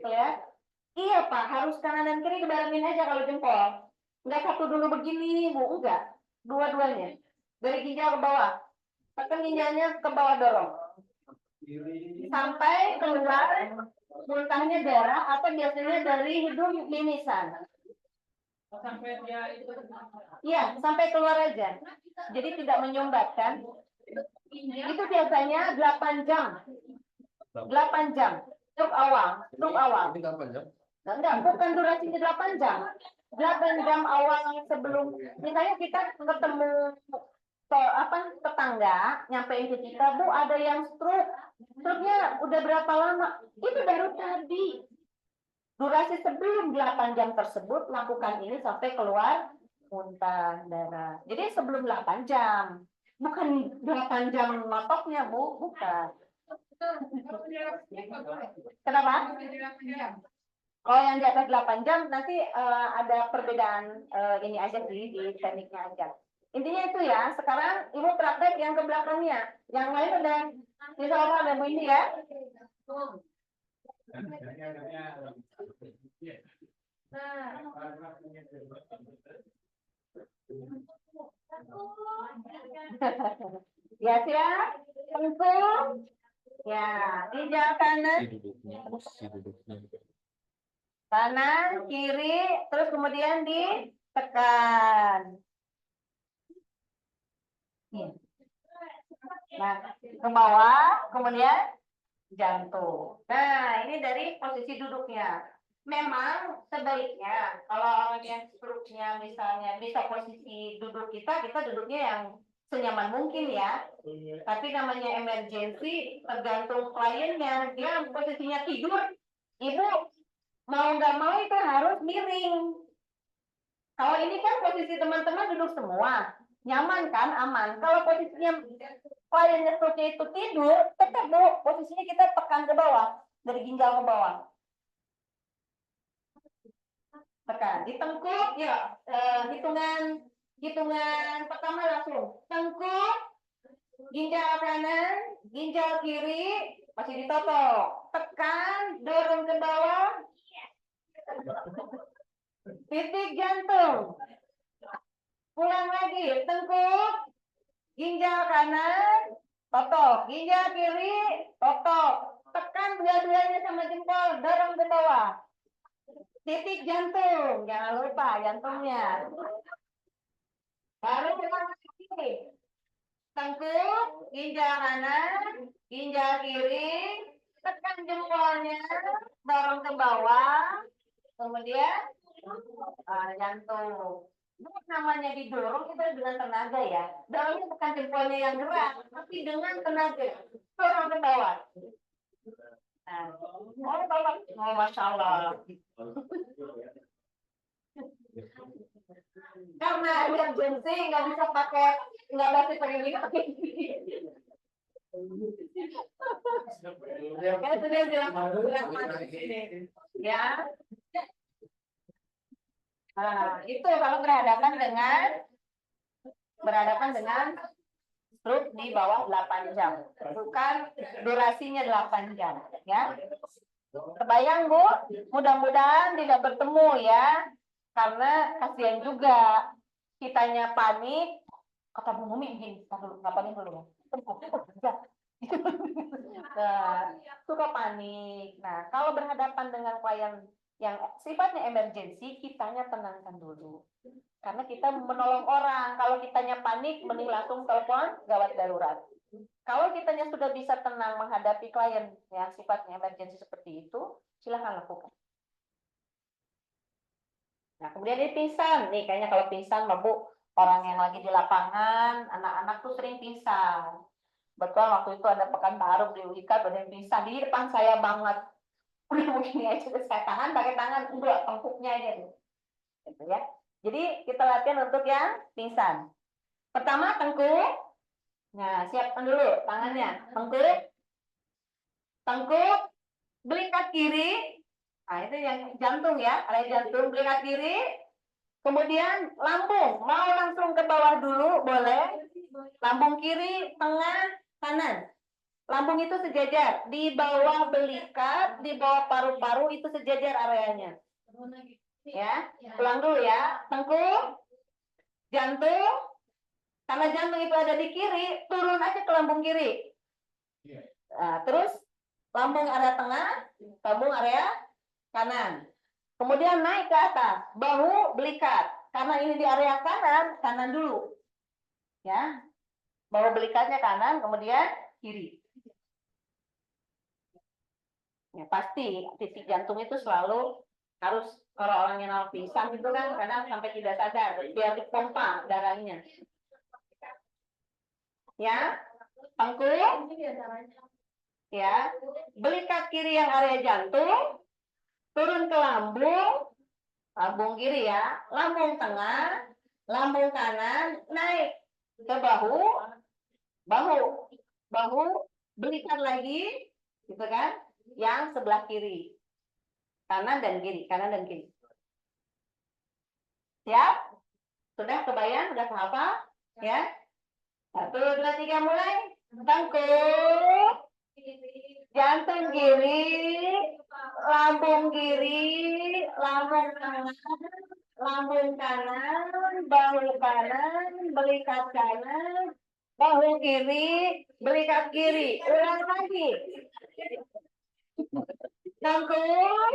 Ya. Iya Pak, harus kanan dan kiri dibarengin aja kalau jempol. Enggak satu dulu begini, Bu, enggak. Dua-duanya. Dari ginjal ke bawah. Tekan ginjalnya ke bawah, dorong. Sampai keluar muntahnya darah atau biasanya dari hidung mimisan. Sampai dia itu. Iya, sampai keluar aja. Jadi tidak menyumbatkan. Itu biasanya 8 jam. 8 jam. Stroke awal. Stroke awal. Ini kapan ya? Enggak, bukan durasinya 8 jam. 8 jam awal sebelum, misalnya kita ketemu tetangga, nyampein ke kita, Bu, ada yang stroke. Stroke-nya udah berapa lama? Itu baru tadi. Durasi sebelum 8 jam tersebut, lakukan ini sampai keluar muntah darah. Jadi sebelum 8 jam. Bukan 8 jam matoknya, Bu. Bukan. Kenapa? Kalau yang di atas 8 jam nanti ada perbedaan ini aja sih di tekniknya aja. Intinya itu ya. Sekarang ibu praktek yang ke belakangnya. Yang lain udah insya Allah ada Bu ini ya. Ya siap. Tengkuk. Ya, ginjal kanan. Kanan, kiri, terus kemudian ditekan. Nah, ke bawah, kemudian jantung. Nah, ini dari posisi duduknya. Memang sebaiknya kalau orang yang stroke-nya misalnya bisa posisi duduk kita duduknya yang senyaman mungkin ya. Tapi namanya emergency, tergantung kliennya. Dia posisinya tidur, ibu mau nggak mau itu harus miring. Kalau ini kan posisi teman-teman duduk semua, nyaman kan, aman. Kalau posisinya kliennya stroke-nya itu tidur, tetap Bu, posisinya kita tekan ke bawah, dari ginjal ke bawah. Tekan, di tengkuk, ya, hitungan pertama langsung. Tengkuk, ginjal kanan, ginjal kiri, masih ditotok. Tekan, dorong ke bawah. Titik jantung. Pulang lagi, tengkuk, ginjal kanan, totok. Ginjal kiri, totok. Tekan dua-duanya sama jempol, dorong ke bawah. Titik jantung, jangan lupa jantungnya. Baru pulang lagi. Tengkuk, ginjal kanan, ginjal kiri, tekan jempolnya, dorong ke bawah, kemudian jantung. Namanya didorong itu dengan tenaga ya. Dorongnya bukan jempolnya yang gerak, tapi dengan tenaga. Dorong ke bawah. Nah, Masya Allah. Karena emergency nggak bisa pakai, nggak bisa pakai ini. Kan sudah bilang ya. Nah, itu kalau berhadapan dengan struk di bawah 8 jam. Bukan durasinya 8 jam, ya. Kebayang, Bu? Mudah-mudahan tidak bertemu ya. Karena kasihan juga kitanya panik. Kata Bu Mumi gini, "Ntar dulu, nggak panik dulu ya. Enggak." Nah, suka panik. Nah, kalau berhadapan dengan klien yang sifatnya emergensi, kitanya tenangkan dulu. Karena kita menolong orang. Kalau kitanya panik, mending langsung telepon gawat darurat. Kalau kitanya sudah bisa tenang menghadapi klien yang sifatnya emergensi seperti itu, silahkan lakukan. Nah, kemudian ini pingsan. Nih, kayaknya kalau pingsan, Bu, orang yang lagi di lapangan, anak-anak tuh sering pingsan. Betul, waktu itu ada pekan taruh di Wika, ada yang pingsan di depan saya banget. Udah begini aja, saya tahan pakai tangan, udah tengkuknya aja. Gitu ya. Jadi, kita latihan untuk yang pingsan. Pertama, tengkuk. Nah, siapkan dulu tangannya. Tengkuk. Tengkuk. Belikat kiri. Nah, itu yang jantung ya. Area jantung, belikat kiri. Kemudian lambung. Mau langsung ke bawah dulu, boleh. Lambung kiri, tengah, kanan. Lambung itu sejajar. Di bawah belikat, di bawah paru-paru itu sejajar areanya. Ya, ulang dulu ya. Tengkuk, jantung. Karena jantung itu ada di kiri, turun aja ke lambung kiri. Nah, terus lambung area tengah, lambung area kanan. Kemudian naik ke atas, bahu belikat. Karena ini di area kanan, kanan dulu. Ya, bahu belikatnya kanan, kemudian kiri. Ya, pasti titik jantung itu selalu harus, kalau orang yang pingsan itu kan kadang sampai tidak sadar, biar dipompa darahnya. Ya, tengkuk. Ya, belikat kiri yang area jantung, turun ke lambung, lambung kiri ya, lambung tengah, lambung kanan, naik ke bahu, bahu, belikat lagi, gitu kan? Yang sebelah kiri, kanan dan kiri, kanan dan kiri. Siap? Sudah kebayang? Sudah hafal? Ya? 1, 2, 3, mulai. Tengkuk, jantung kiri, lambung kiri, lambung tengah, lambung kanan, bahu kanan, belikat kanan, bahu kiri, belikat kiri. Ulang lagi. Tengkuk,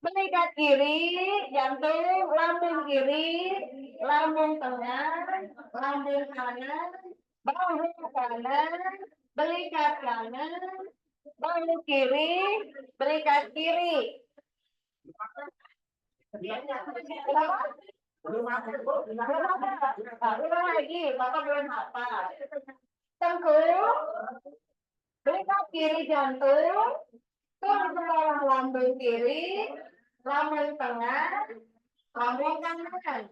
belikat kiri, jantung, lambung kiri, lambung tengah, lambung kanan, bahu kanan, belikat kanan, bahu kiri, belikat kiri. Belum lagi, Bapak belum hafal. Tengkuk, belikat kiri jantung, turun ke bawah lambung kiri, lambung tengah, lambung kanan,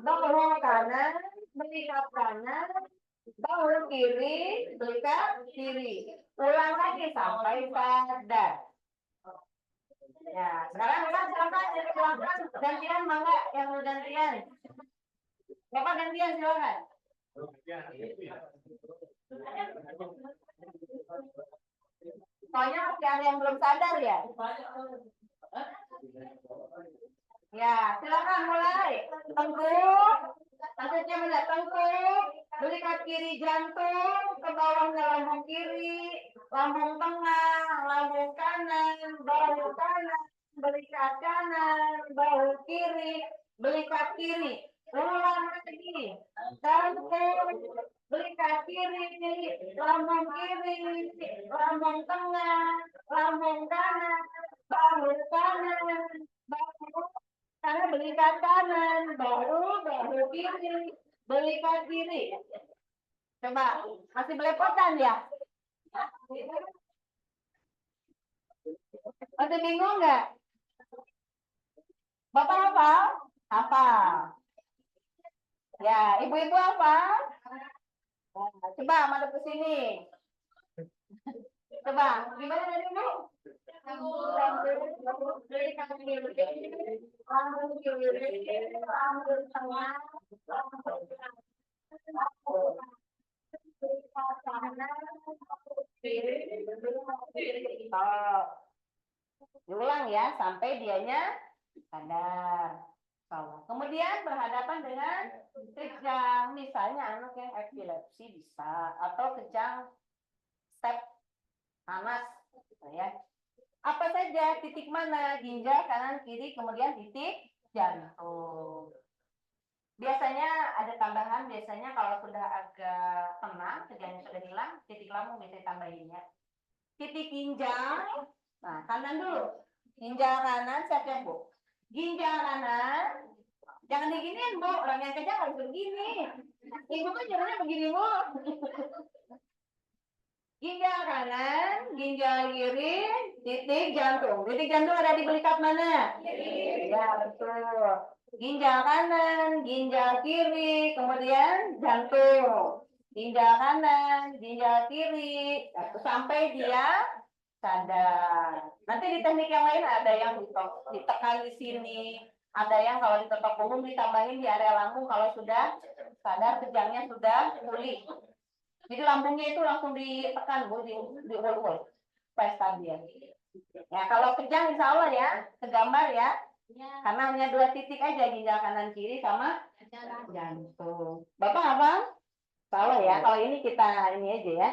bahu kanan, belikat kanan, bahu kiri, belikat kiri. Ulang lagi sampai sadar. Ya, sekarang silakan gantian, mangga yang mau gantian. Bapak gantian silakan. Soalnya masih ada yang belum sadar ya. Ya, silakan mulai. Tengkuk, maksudnya mana? Tengkuk, belikat kiri jantung, ke bawahnya lambung kiri, lambung tengah, lambung kanan, bahu kanan, belikat kanan, bahu kiri, belikat kiri. Ulang lagi. Tengkuk, belikat kiri, lambung kiri, lambung tengah, lambung kanan, bahu kanan, bahu karena belikat kanan, bahu kiri, belikat kiri. Coba, masih belepotan ya? Masih bingung nggak? Bapak apa? Apa? Ya, ibu-ibu apa? Nah, coba madep ke sini. Coba, gimana tadi Bu? Oh, diulang ya sampai dianya sadar. Kemudian berhadapan dengan kejang, misalnya anak yang epilepsi bisa, atau kejang step panas, gitu ya. Apa saja titik mana? Ginjal kanan kiri, kemudian titik jantung. Biasanya ada tambahan, biasanya kalau sudah agak tenang, kejangnya sudah hilang, titik lambung bisa ditambahin ya. Titik ginjal, nah kanan dulu. Ginjal kanan siapa Bu? Ginjal kanan, jangan diginiin Bu, orang yang kejang harus begini. Ibu kan jalannya begini Bu. Ginjal kanan, ginjal kiri, titik jantung. Titik jantung ada di belikat mana? Kiri. Ya betul. Ginjal kanan, ginjal kiri, kemudian jantung. Ginjal kanan, ginjal kiri, sampai dia sadar. Nanti di teknik yang lain ada yang ditekan di sini, ada yang kalau ditekan punggung ditambahin di area lambung kalau sudah sadar kejangnya sudah pulih. Jadi lambungnya itu langsung ditekan Bu, di ulur supaya stabil. Ya kalau kejang insya Allah ya, kegambar ya. Karena hanya 2 titik aja, ginjal kanan kiri sama jantung. Bapak apa? Salah ya. Kalau ini kita ini aja ya.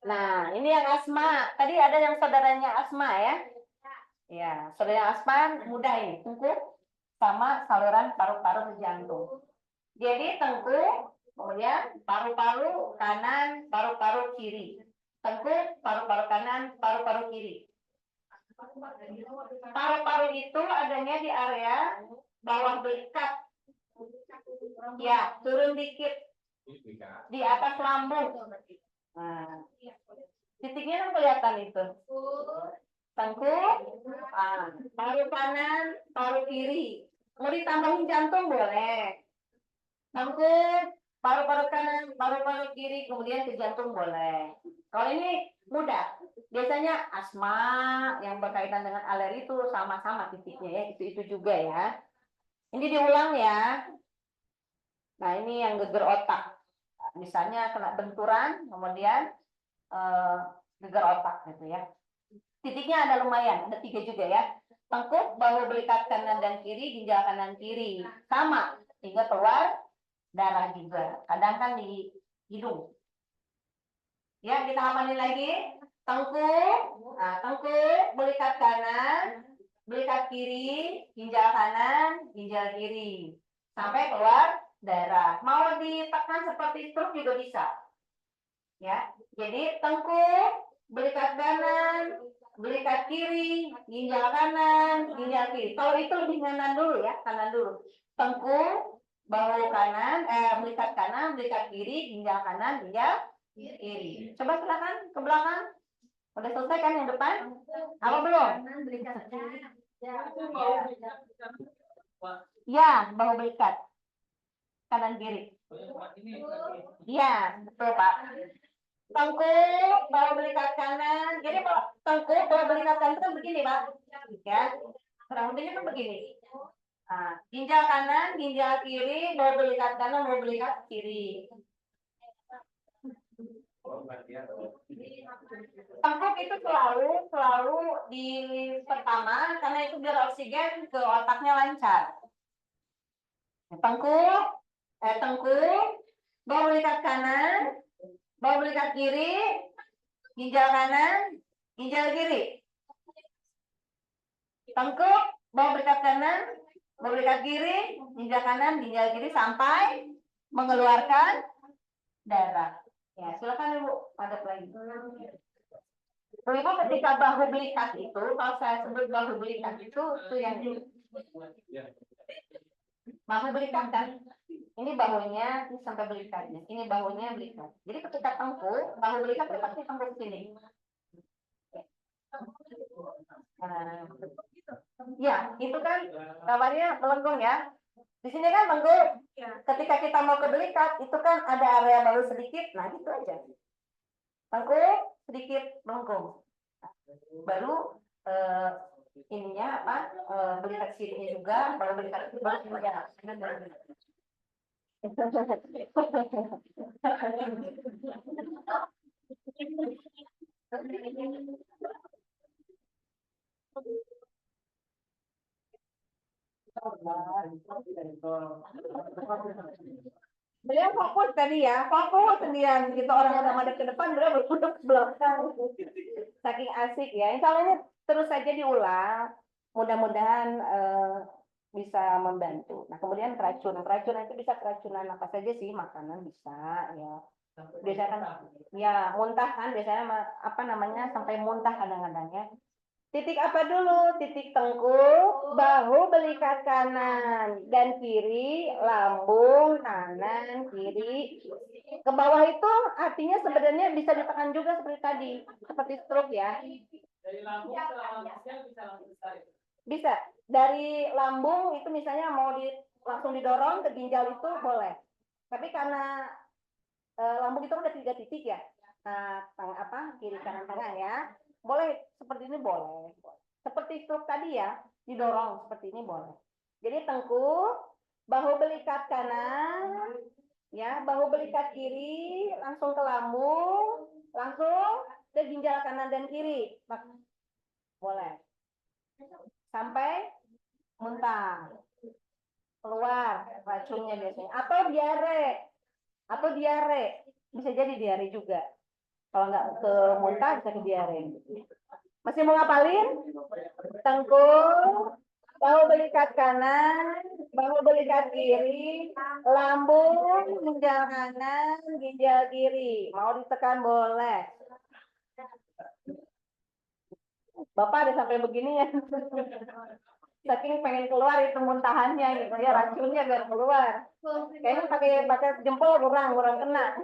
Nah, ini yang asma. Tadi ada yang saudaranya asma ya. Ya, saudara asma mudah ini. Tengkuk sama saluran paru-paru jantung. Jadi tengkuk, kemudian paru-paru kanan, paru-paru kiri. Tengkuk, paru-paru kanan, paru-paru kiri. Paru-paru itu adanya di area bawah belikat. Ya, turun dikit di atas lambung. Nah, titiknya kan kelihatan itu. Tengkuk, paru kanan, paru kiri. Mau ditambahin jantung boleh. Tengkuk, paru-paru kanan, paru-paru kiri, kemudian ke jantung boleh. Kalau ini mudah. Biasanya asma yang berkaitan dengan alergi itu sama-sama titiknya ya, itu juga ya. Ini diulang ya. Nah, ini yang geger otak. Misalnya kena benturan, kemudian geger otak gitu ya. Titiknya ada lumayan, ada 3 juga ya. Tengkuk, bahu belikat kanan dan kiri, ginjal kanan kiri. Sama, hingga keluar darah juga. Kadang kan di hidung. Ya, kita hafalin lagi. Tengkuk, nah, tengkuk, belikat kanan, belikat kiri, ginjal kanan, ginjal kiri. Sampai keluar darah. Mau ditekan seperti stroke juga bisa. Ya, jadi tengkuk, belikat kanan, belikat kiri, ginjal kanan, ginjal kiri. Kalau itu lebih kanan dulu ya, kanan dulu. Tengkuk, bahu kanan, belikat kanan, belikat kiri, ginjal kanan, ginjal kiri. Coba silakan ke belakang. Udah selesai kan yang depan? Apa belum? Ya, bahu belikat kanan kiri. Iya, betul Pak. Tengkuk, bahu belikat kanan. Jadi tengkuk, bahu belikat kanan itu begini Pak. Ya, kurang lebihnya kan begini. Nah, ginjal kanan, ginjal kiri, bahu belikat kanan, bahu belikat kiri. Tengkuk itu selalu di pertama karena itu biar oksigen ke otaknya lancar. Tengkuk, bahu belikat kanan, bahu belikat kiri, ginjal kanan, ginjal kiri. Tengkuk, bahu belikat kanan, bahu belikat kiri, ginjal kanan, ginjal kiri sampai mengeluarkan darah. Ya, silakan Ibu, hadap lagi. Ibu ketika bahu belikat itu, kalau saya sebut bahu belikat itu yang ini. Bahu belikat kan, ini bahunya ini sampai belikatnya, ini bahunya belikat. Jadi ketika tengkuk, bahu belikat itu pasti tengkuk sini. Ya, itu kan kabarnya melengkung ya. Di sini kan tengkuk. Ketika kita mau ke belikat, itu kan ada area baru sedikit, nah gitu aja. Tengkuk sedikit melengkung. Baru ininya apa? Belikat kirinya juga, baru belikat kiri baru kemudian. Beliau fokus tadi ya, fokus sendirian gitu orang udah madep ke depan, beliau berduduk ke belakang. Saking asik ya. Insya Allah ini terus saja diulang. Mudah-mudahan bisa membantu. Nah, kemudian keracunan. Keracunan itu bisa keracunan apa saja sih, makanan bisa ya. Biasanya kan ya muntah kan biasanya apa namanya sampai muntah kadang-kadang ya. Titik apa dulu? Titik tengkuk, bahu belikat kanan dan kiri, lambung kanan, kiri. Ke bawah itu artinya sebenarnya bisa ditekan juga seperti tadi, seperti stroke ya. Dari lambung ke lambung bisa langsung ditarik. Bisa. Dari lambung itu misalnya mau langsung didorong ke ginjal itu boleh. Tapi karena lambung itu ada 3 titik ya. Nah, apa kiri kanan tengah ya. Boleh seperti ini boleh. Seperti stroke tadi ya, didorong seperti ini boleh. Jadi tengkuk, bahu belikat kanan, ya, bahu belikat kiri, langsung ke lambung, langsung ke ginjal kanan dan kiri. Boleh. Sampai muntah. Keluar racunnya biasanya. Atau diare. Bisa jadi diare juga. Kalau nggak ke muntah bisa ke diare. Masih mau ngapalin? Tengkuk, bahu belikat kanan, bahu belikat kiri, lambung, ginjal kanan, ginjal kiri. Mau ditekan boleh. Bapak ada sampai begini ya. Saking pengen keluar itu muntahannya gitu ya, racunnya biar keluar. Kayaknya pakai jempol kurang kena.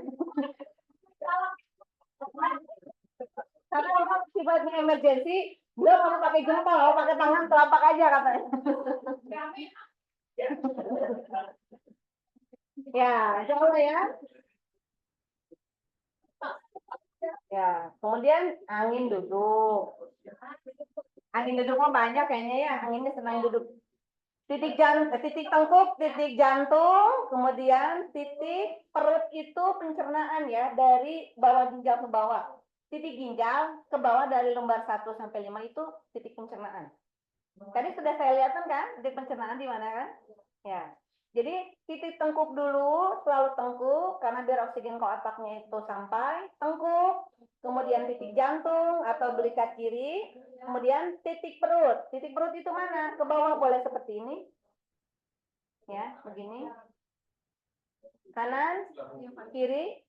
Karena memang sifatnya emergency, dia mau pakai jempol, mau pakai tangan telapak aja katanya. Ya, insya Allah ya. Ya, kemudian angin duduk. Angin duduk mah banyak kayaknya ya, anginnya senang duduk. Titik tengkuk, titik jantung, kemudian titik perut itu pencernaan ya, dari bawah ginjal ke bawah. Titik ginjal ke bawah dari lembar 1 sampai 5 itu titik pencernaan. Tadi sudah saya lihatkan kan, titik pencernaan di mana kan? Ya. Jadi titik tengkuk dulu, selalu tengkuk, karena biar oksigen ke otaknya itu sampai, tengkuk, kemudian titik jantung atau belikat kiri, kemudian titik perut. Titik perut itu mana? Ke bawah boleh seperti ini, ya, begini. Kanan, kiri.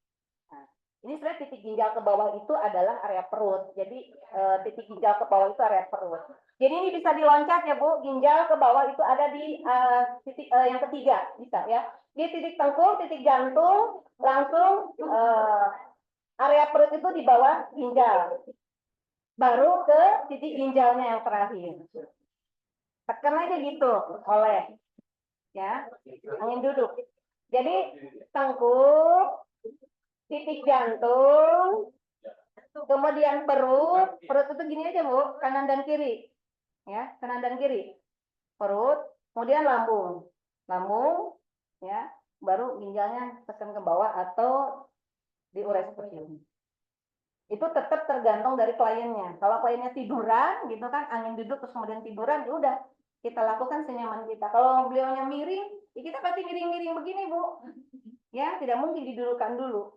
Nah, ini sebenarnya titik ginjal ke bawah itu adalah area perut. Jadi titik ginjal ke bawah itu area perut. Jadi ini bisa diloncat ya Bu, ginjal ke bawah itu ada di titik yang ketiga, bisa ya. Di titik tengkuk, titik jantung, langsung area perut itu di bawah ginjal. Baru ke titik ginjalnya yang terakhir. Tekan aja gitu, oleh. Ya, angin duduk. Jadi tengkuk, titik jantung, kemudian perut itu gini aja Bu, kanan dan kiri. Ya, kanan dan kiri. Perut, kemudian lambung. Lambung, ya, baru ginjalnya tekan ke bawah atau diurai seperti ini. Itu tetap tergantung dari kliennya. Kalau kliennya tiduran gitu kan, angin duduk terus kemudian tiduran, ya udah kita lakukan senyaman kita. Kalau beliaunya miring, ya kita pasti miring-miring begini Bu. Ya, tidak mungkin didudukkan dulu.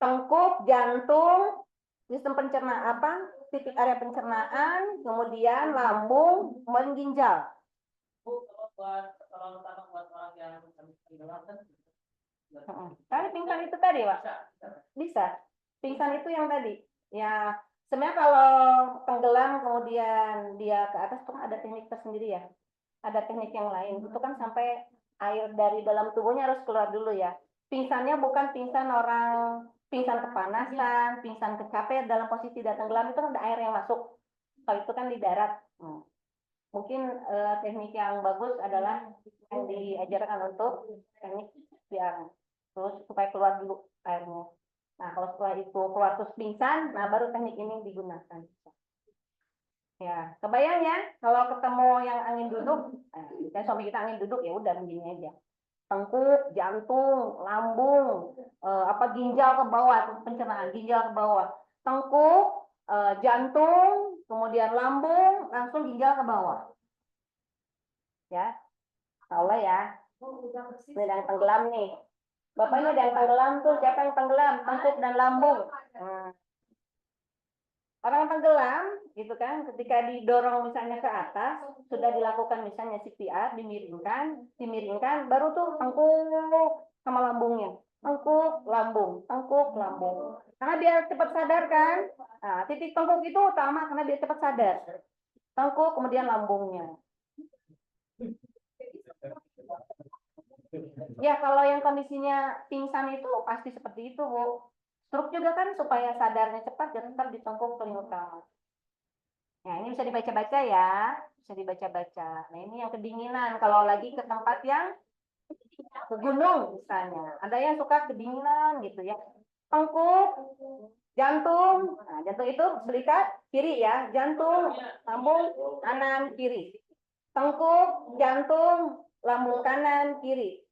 Tengkuk, jantung, sistem pencernaan apa? Titik area pencernaan, kemudian lambung, kemudian ginjal. Bu, kalau buat orang yang tenggelam kan Tadi pingsan itu tadi, Pak? Bisa. Pingsan itu yang tadi. Ya, sebenarnya kalau tenggelam kemudian dia ke atas tuh ada teknik tersendiri ya. Ada teknik yang lain. Itu kan sampai air dari dalam tubuhnya harus keluar dulu ya. Pingsannya bukan pingsan orang pingsan kepanasan, pingsan kecapean dalam posisi dia tenggelam itu kan ada air yang masuk. Kalau itu kan di darat. Mungkin teknik yang bagus adalah yang diajarkan untuk teknik yang terus supaya keluar dulu airnya. Nah, kalau setelah itu keluar terus pingsan, nah baru teknik ini digunakan. Ya, kebayang ya kalau ketemu yang angin duduk, kan suami kita angin duduk ya udah begini aja. Tengkuk, jantung, lambung, apa ginjal ke bawah, pencernaan ginjal ke bawah. Tengkuk, jantung, kemudian lambung, langsung ginjal ke bawah. Ya, Allah ya. Ini ada yang tenggelam nih. Bapak ini ada yang tenggelam tuh, siapa yang tenggelam? Tengkuk dan lambung. Nah, orang tenggelam, gitu kan, ketika didorong misalnya ke atas, sudah dilakukan misalnya CPR, dimiringkan, baru tuh tengkuk sama lambungnya. Tengkuk, lambung. Karena biar cepat sadar kan, nah, titik tengkuk itu utama karena biar cepat sadar. Tengkuk, kemudian lambungnya. Ya, kalau yang kondisinya pingsan itu pasti seperti itu, Bu. Stroke juga kan supaya sadarnya cepat dan tetap di tengkuk paling utama. Nah, ini bisa dibaca-baca ya. Bisa dibaca-baca. Nah, ini yang kedinginan. Kalau lagi ke tempat yang ke gunung misalnya. Ada yang suka kedinginan gitu ya. Tengkuk, jantung. Nah, jantung itu belikat kiri ya. Jantung, lambung, kanan, kiri. Tengkuk, jantung, lambung kanan, kiri.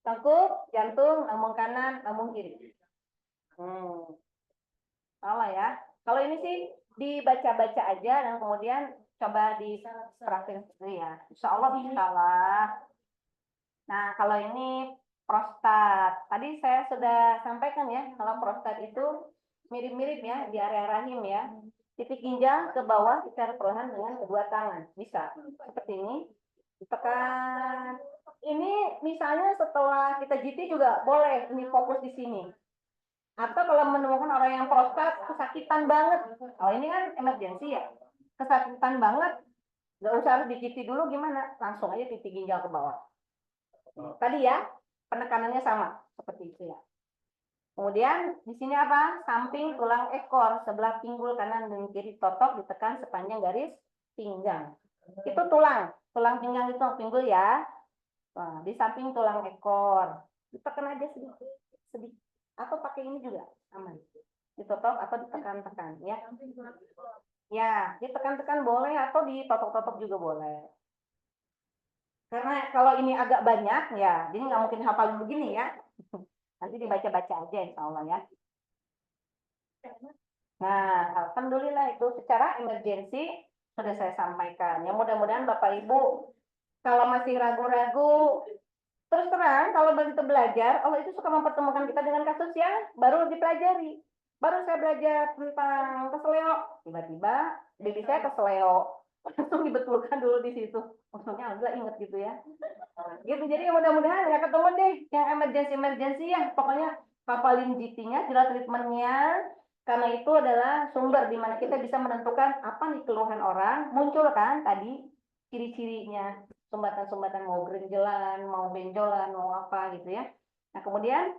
Tengkuk, jantung, lambung kanan, lambung kiri. Salah ya. Kalau ini sih dibaca-baca aja dan kemudian coba dipraktik dulu ya. Insya Allah bisa lah. Nah, kalau ini prostat. Tadi saya sudah sampaikan ya, kalau prostat itu mirip-mirip ya di area rahim ya. Titik ginjal ke bawah secara perlahan dengan kedua tangan. Bisa. Seperti ini. Ditekan. Ini misalnya setelah kita GT juga boleh ini fokus di sini. Atau kalau menemukan orang yang prostat kesakitan banget, oh ini kan emergensi ya, kesakitan banget, nggak usah harus di-CT dulu gimana, langsung aja titik ginjal ke bawah. Tadi ya, penekanannya sama seperti itu ya. Kemudian di sini apa? Samping tulang ekor, sebelah pinggul kanan dan kiri totok ditekan sepanjang garis pinggang. Itu tulang pinggang itu pinggul ya. Nah, di samping tulang ekor, ditekan aja sedikit. Atau pakai ini juga aman, ditotok atau ditekan-tekan ya. Ya, ditekan-tekan boleh atau ditotok-totok juga boleh. Karena kalau ini agak banyak ya, jadi nggak mungkin hafalin begini ya. Nanti dibaca-baca aja insya Allah ya. Nah, alhamdulillah itu secara emergensi sudah saya sampaikan. Ya mudah-mudahan Bapak Ibu kalau masih ragu-ragu, terus terang, kalau begitu belajar, Allah itu suka mempertemukan kita dengan kasus yang baru dipelajari. Baru saya belajar tentang keseleo, tiba-tiba baby saya keseleo. Langsung dibetulkan dulu di situ. Maksudnya agak inget gitu ya. Gitu, jadi mudah-mudahan ya ketemu deh yang emergency ya. Pokoknya hafalin GT-nya, jelas treatmentnya. Karena itu adalah sumber di mana kita bisa menentukan apa nih keluhan orang. Muncul kan tadi ciri-cirinya. Sumbatan-sumbatan mau gerinjelan, mau benjolan, mau apa gitu ya. Nah, kemudian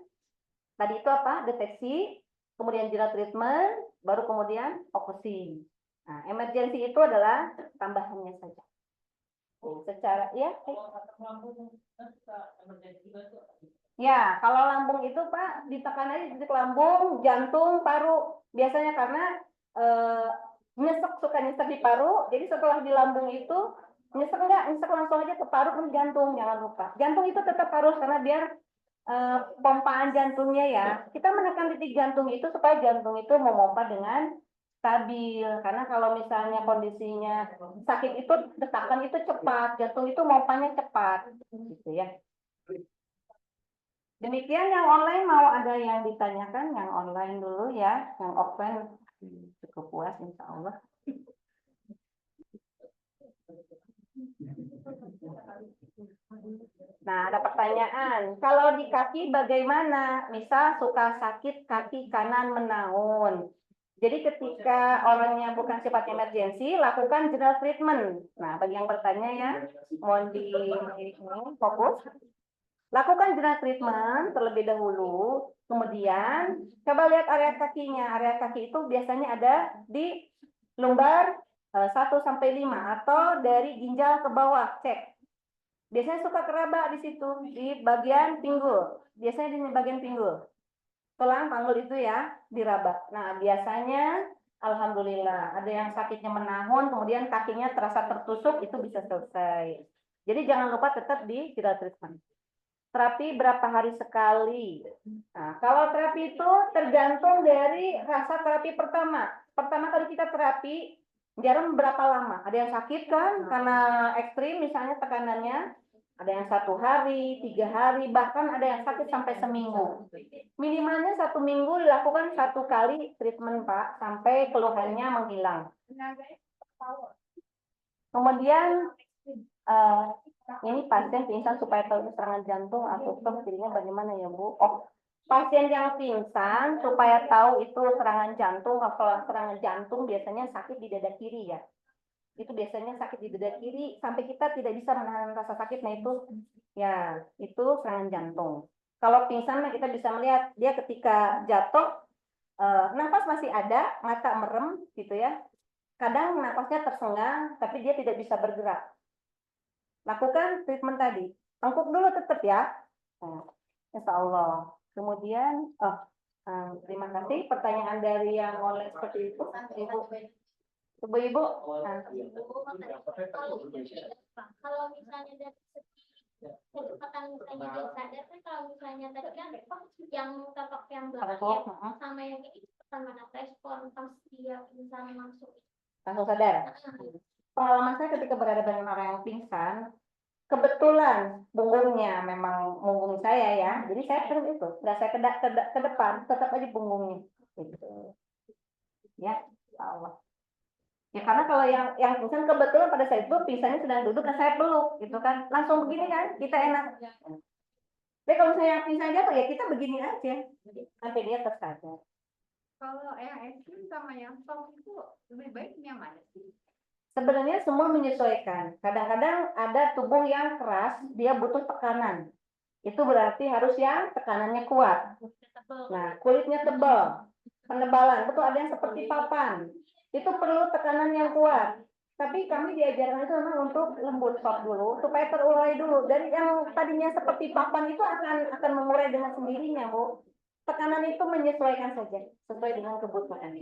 tadi itu apa? Deteksi, kemudian jerat treatment, baru kemudian focusing. Nah, emergency itu adalah tambahannya saja. Secara ya. Ya, kalau lambung itu Pak ditekan aja titik lambung, jantung, paru. Biasanya karena suka nyesek di paru, jadi setelah di lambung itu nyesek langsung aja ke paru dan jantung, jangan lupa. Jantung itu tetap harus karena biar pompaan jantungnya ya. Kita menekan titik jantung itu supaya jantung itu memompa dengan stabil. Karena kalau misalnya kondisinya sakit itu detakan itu cepat, jantung itu mompanya cepat, gitu ya. Demikian yang online mau ada yang ditanyakan, yang online dulu ya, yang offline cukup puas insya Allah. Nah, ada pertanyaan. Kalau di kaki bagaimana? Misal suka sakit kaki kanan menaun. Jadi ketika orangnya bukan sifat emergensi, lakukan general treatment. Nah, bagi yang bertanya ya, mohon di fokus. Lakukan general treatment terlebih dahulu. Kemudian, coba lihat area kakinya. Area kaki itu biasanya ada di lumbar 1-5 atau dari ginjal ke bawah. Cek. Biasanya suka keraba di situ, di bagian pinggul. Biasanya di bagian pinggul. tulang panggul itu ya diraba. Nah, biasanya alhamdulillah ada yang sakitnya menahun, kemudian kakinya terasa tertusuk, itu bisa selesai. Jadi jangan lupa tetap di jerat treatment. Terapi berapa hari sekali? Nah, kalau terapi itu tergantung dari rasa terapi pertama. Pertama kali kita terapi, jarum berapa lama? Ada yang sakit kan karena ekstrim misalnya tekanannya. Ada yang 1 hari, 3 hari, bahkan ada yang sakit sampai seminggu. Minimalnya 1 minggu dilakukan 1 kali treatment Pak, sampai keluhannya menghilang. Kemudian ini pasien pingsan supaya tahu serangan jantung atau stroke, jadinya bagaimana ya Bu? Oh, pasien yang pingsan supaya tahu itu serangan jantung. Kalau serangan jantung biasanya sakit di dada kiri ya. Itu biasanya sakit di dada kiri sampai kita tidak bisa menahan rasa sakit. Nah itu ya itu serangan jantung. Kalau pingsan kita bisa melihat dia ketika jatuh nafas masih ada, mata merem gitu ya. Kadang nafasnya tersengang tapi dia tidak bisa bergerak. Lakukan treatment tadi. Tengkuk dulu tetap ya. Nah, insya Allah. Kemudian, terima kasih pertanyaan dari yang oleh seperti itu. Ibu-ibu. Kalau misalnya dari segi kecepatan misalnya dia sadar kan, kalau misalnya tadi kan yang tapak yang belakang sama yang ini cepetan mana respon pas dia pingsan langsung sadar. Pengalaman saya ketika berada dengan orang yang pingsan, kebetulan punggungnya memang punggung saya ya, jadi saya terus itu, nggak saya ke depan, tetap aja punggungnya, gitu. Ya, Allah. Ya karena kalau yang pingsan kebetulan pada saat itu pingsannya sedang duduk dan saya peluk, gitu kan, langsung begini kan, kita enak. Tapi kalau saya yang pingsan jatuh ya kita begini aja, sampai dia tersadar. Kalau yang ekstrim sama yang soft itu lebih baik yang mana sih? Sebenarnya semua menyesuaikan. Kadang-kadang ada tubuh yang keras, dia butuh tekanan. Itu berarti harus yang tekanannya kuat. Nah, kulitnya tebal, penebalan. Betul, ada yang seperti papan. Itu perlu tekanan yang kuat. Tapi kami diajarkan itu memang untuk lembut soft dulu, supaya terurai dulu. Dari yang tadinya seperti papan itu akan mengurai dengan sendirinya, Bu. Tekanan itu menyesuaikan saja, sesuai dengan kebutuhan.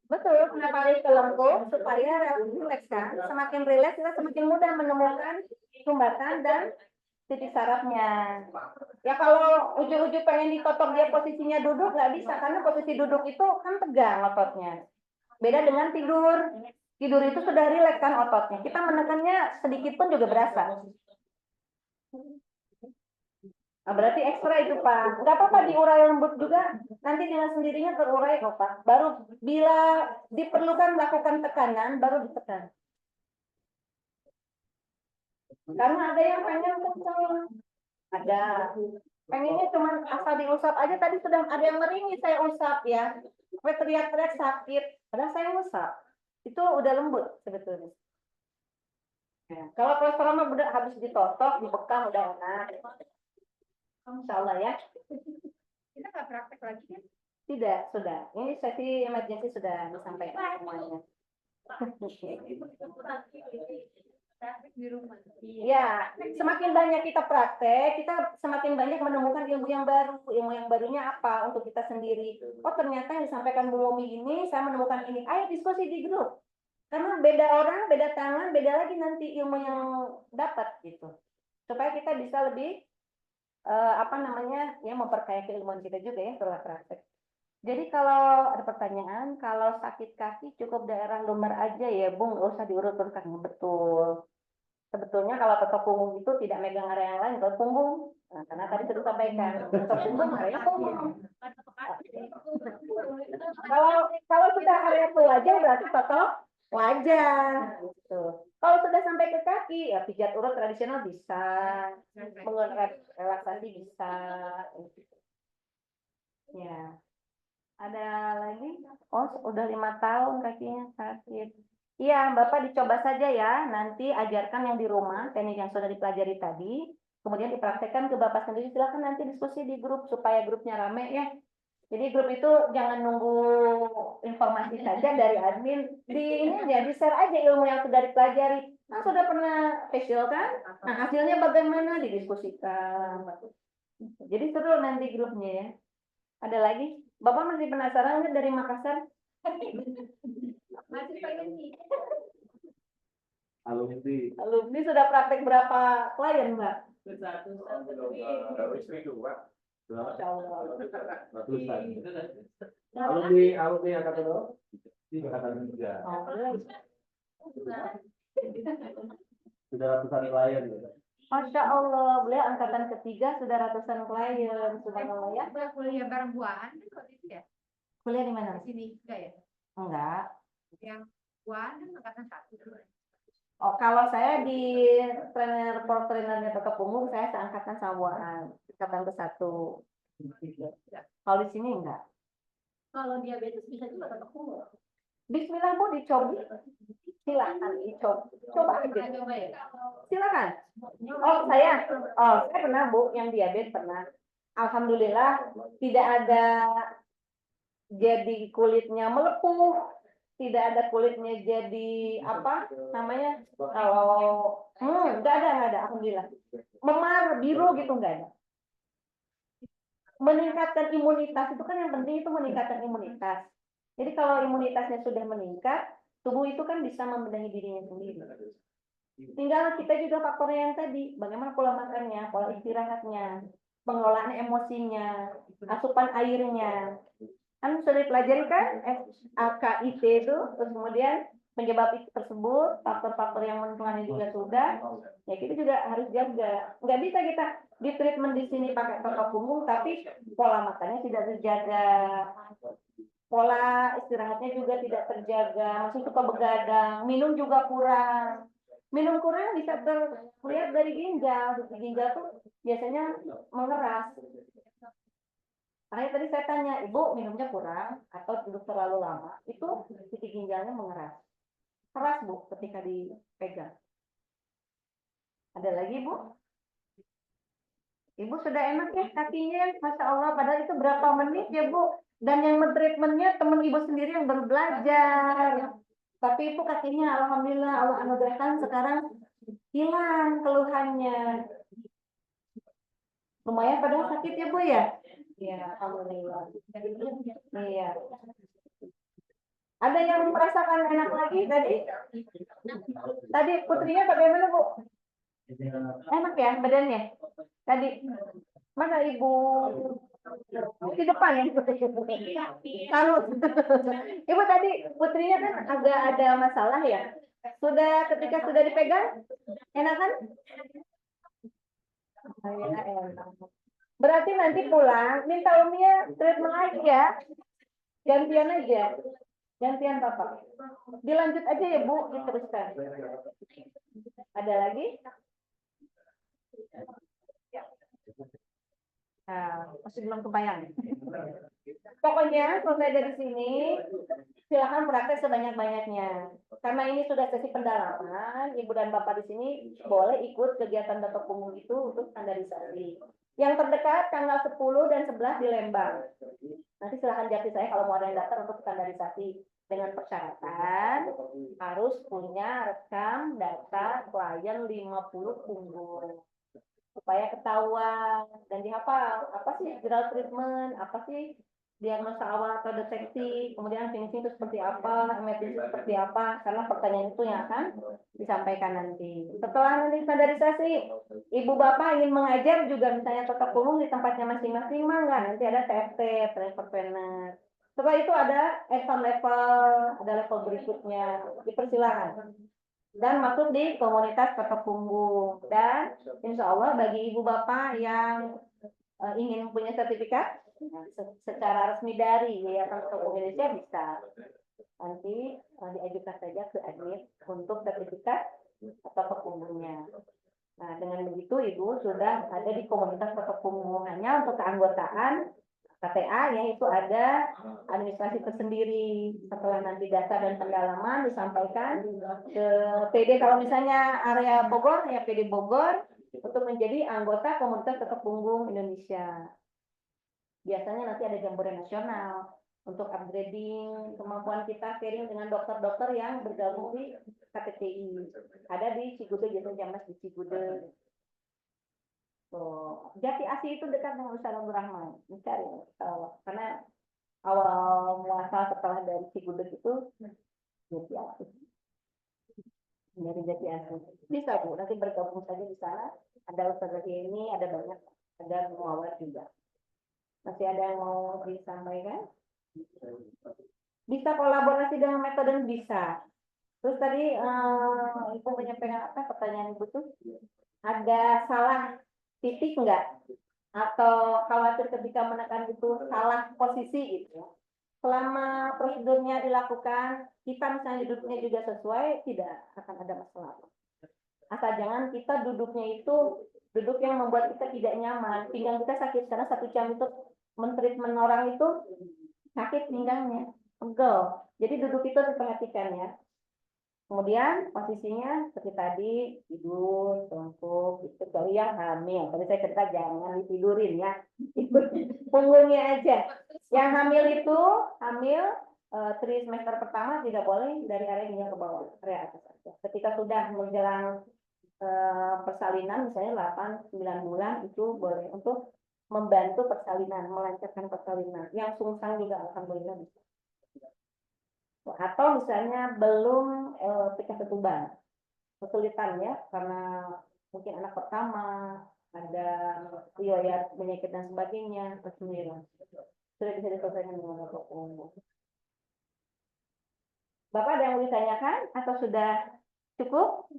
Betul, kenapa harus ke lengkung? Supaya rileks kan. Semakin rileks, kita semakin mudah menemukan sumbatan dan titik sarafnya. Ya kalau ujung-ujung pengen ditotok dia posisinya duduk, nggak bisa. Karena posisi duduk itu kan tegang ototnya. Beda dengan tidur. Tidur itu sudah rileks kan ototnya. Kita menekannya sedikit pun juga berasa. Nah, berarti ekstra itu Pak. Nggak apa-apa diurai lembut juga. Nanti dengan sendirinya terurai kok Pak. Baru bila diperlukan melakukan tekanan, baru ditekan. Karena ada yang pengen kencang. Ada. Pengennya cuma asal diusap aja. Tadi sudah ada yang meringis saya usap ya. Sampai teriak-teriak sakit. Padahal saya usap. Itu udah lembut sebetulnya. Nah, kalau kolesterol mah habis ditotok, dibekam udah enak. Insya Allah ya. Kita nggak praktek lagi kan? Tidak, sudah. Ini sesi emergency sudah disampaikan semuanya. Praktek di rumah. Ya, semakin banyak kita praktek, kita semakin banyak menemukan ilmu yang baru. Ilmu yang barunya apa untuk kita sendiri. Oh ternyata yang disampaikan Bu Momi ini, saya menemukan ini. Ayo diskusi di grup. Karena beda orang, beda tangan, beda lagi nanti ilmu yang dapat gitu. Supaya kita bisa lebih memperkaya keilmuan kita juga ya setelah praktek. Jadi kalau ada pertanyaan, kalau sakit kaki cukup daerah lumbar aja ya Bu, nggak usah diurut-urutkan. Betul. Sebetulnya kalau ketok punggung itu tidak megang area yang lain, kalau punggung. Nah, karena tadi sudah sampaikan, ketok punggung area punggung. Kalau sudah area wajah berarti ketok wajah. Gitu. Kalau sudah sampai ke kaki, ya pijat urut tradisional bisa, menggunakan relaksasi bisa. Ya, ada lagi? Oh, udah 5 tahun kakinya sakit. Iya, Bapak dicoba saja ya. Nanti ajarkan yang di rumah, teknik yang sudah dipelajari tadi. Kemudian dipraktekkan ke Bapak sendiri. Silakan nanti diskusi di grup supaya grupnya rame ya. Jadi grup itu jangan nunggu informasi saja dari admin. Di share aja ilmu yang sudah dipelajari. Nah, sudah pernah facial kan? Nah, hasilnya bagaimana? Didiskusikan. Jadi seru nanti grupnya ya. Ada lagi? Bapak masih penasaran nggak dari Makassar? Masih pengen nih. Alumni sudah praktek berapa klien, Mbak? Masya Allah. Alumni angkatan berapa? Angkatan 3. Oh, Sudah ratusan klien gitu. Masya Allah, beliau angkatan ketiga sudah ratusan klien, subhanallah ya. Udah kuliah bareng buaan kan waktu itu ya? Kuliah di mana? Di sini enggak ya? Enggak. Yang buaan kan angkatan 1. Oh, kalau saya di trainernya Tetap Punggung, saya seangkatan sama Buaan, angkatan ke-1. Kalau di sini enggak. Kalau diabetes bisa juga tetap umur. Bismillah Bu, dicoba. Silakan dicoba. Coba aja. Coba ya. Silakan. Oh, saya pernah Bu, yang diabetes pernah. Alhamdulillah tidak ada jadi kulitnya melepuh, tidak ada kulitnya jadi apa namanya kalau nggak ada alhamdulillah memar biru gitu nggak ada. Meningkatkan imunitas itu kan yang penting, itu meningkatkan imunitas. Jadi kalau imunitasnya sudah meningkat, tubuh itu kan bisa membenahi dirinya sendiri. Tinggal kita juga faktornya yang tadi, bagaimana pola makannya, pola istirahatnya, pengelolaan emosinya, asupan airnya. Kan sudah dipelajari kan AKIT itu, terus kemudian penyebab tersebut, faktor-faktor yang menentukannya juga sudah, ya kita juga harus jaga. Nggak bisa kita di treatment di sini pakai Tetap Punggung, tapi pola makannya tidak terjaga, pola istirahatnya juga tidak terjaga, masih suka begadang, minum juga kurang. Minum kurang bisa terlihat dari ginjal, ginjal tuh biasanya mengeras. Makanya tadi saya tanya, Ibu minumnya kurang atau duduk terlalu lama, itu titik ginjalnya mengeras. Keras Bu ketika dipegang. Ada lagi Bu? Ibu sudah enak ya kakinya, Masya Allah. Padahal itu berapa menit ya Bu? Dan yang mentreatmentnya teman Ibu sendiri yang baru belajar. Tapi itu kakinya Alhamdulillah Allah anugerahkan sekarang hilang keluhannya. Lumayan padahal sakit ya Bu ya? Iya, alhamdulillah. Iya. Ada yang merasakan enak lagi tadi? Tadi putrinya bagaimana Bu? Enak ya badannya? Tadi mana Ibu? Di depan ya? Lalu Ibu tadi putrinya kan agak ada masalah ya? Ketika sudah dipegang, enak kan? Ya, enak. Berarti nanti pulang, minta Umnya treatment lagi ya. Gantian aja. Gantian Papa. Dilanjut aja ya Bu, diteruskan. Ada lagi? Nah, masih belum kebayang. Pokoknya selesai dari sini, silakan praktek sebanyak-banyaknya. Karena ini sudah sesi pendalaman, Ibu dan Bapak di sini boleh ikut kegiatan Tetap Punggung itu untuk standarisasi. Yang terdekat tanggal 10 dan 11 di Lembang. Nanti silahkan japri saya kalau mau ada yang datang untuk standarisasi. Dengan persyaratan harus punya rekam data klien 50 punggung. Supaya ketahuan dan dihafal. Apa sih general treatment, apa sih diagnosa awal atau deteksi, kemudian finishing itu seperti apa, emergency seperti apa, karena pertanyaan itu yang akan disampaikan nanti. Setelah nanti standarisasi, Ibu Bapak ingin mengajar juga misalnya Tetap Punggung di tempatnya masing-masing, mangga nanti ada TFT, transfer trainer. Setelah itu ada exam level, ada level berikutnya, dipersilakan. Dan masuk di komunitas Tetap Punggung. Dan insya Allah bagi Ibu Bapak yang ingin punya sertifikat, secara resmi dari Yayasan Tetap Punggung Indonesia bisa. Nanti diajukan saja ke admin untuk sertifikat Tetap Punggungnya. Nah, dengan begitu Ibu sudah ada di komunitas Tetap Punggung. Hanya untuk keanggotaan KTA yaitu ada administrasi tersendiri. Setelah nanti data dan pendalaman disampaikan ke PD, kalau misalnya area Bogor ya PD Bogor untuk menjadi anggota komunitas Tetap Punggung Indonesia. Biasanya nanti ada jambore nasional untuk upgrading kemampuan kita sharing dengan dokter-dokter yang bergabung di KTTI. Ada di Cigude, Jasa Jamas di Cigude. Tuh. Jati Asih itu dekat dengan Ustaz Abdul Rahman. Mencari, karena awal muasal setelah dari Cigudeg itu Jati Asih. Dari Jati Asih. Bisa Bu, nanti bergabung saja di sana. Ada Ustaz lagi ini, ada banyak, ada muawat juga. Masih ada yang mau disampaikan? Bisa kolaborasi dengan metode bisa. Terus tadi Ibu menyampaikan apa pertanyaan Ibu tuh? Ada salah titik enggak? Atau khawatir ketika menekan itu salah posisi gitu? Selama prosedurnya dilakukan, kita misalnya duduknya juga sesuai, tidak akan ada masalah. Asal jangan kita duduknya itu duduk yang membuat kita tidak nyaman. Pinggang kita sakit karena 1 jam itu mentreatment orang itu sakit pinggangnya, pegel. Jadi duduk itu harus diperhatikan ya. Kemudian posisinya seperti tadi tidur, tungkuk, itu kalau yang hamil. Tadi saya cerita jangan ditidurin ya, punggungnya aja. Yang hamil itu trimester pertama tidak boleh dari area minyak ke bawah, area atas aja. Ketika sudah menjelang persalinan misalnya 8-9 bulan itu boleh untuk membantu persalinan, melancarkan persalinan. Yang sungsang juga alhamdulillah bisa. Atau misalnya belum pecah ketuban, kesulitan ya karena mungkin anak pertama ada riwayat penyakit dan sebagainya, Bismillah. Sudah bisa diselesaikan dengan dokter umum. Bapak ada yang mau ditanyakan atau sudah cukup?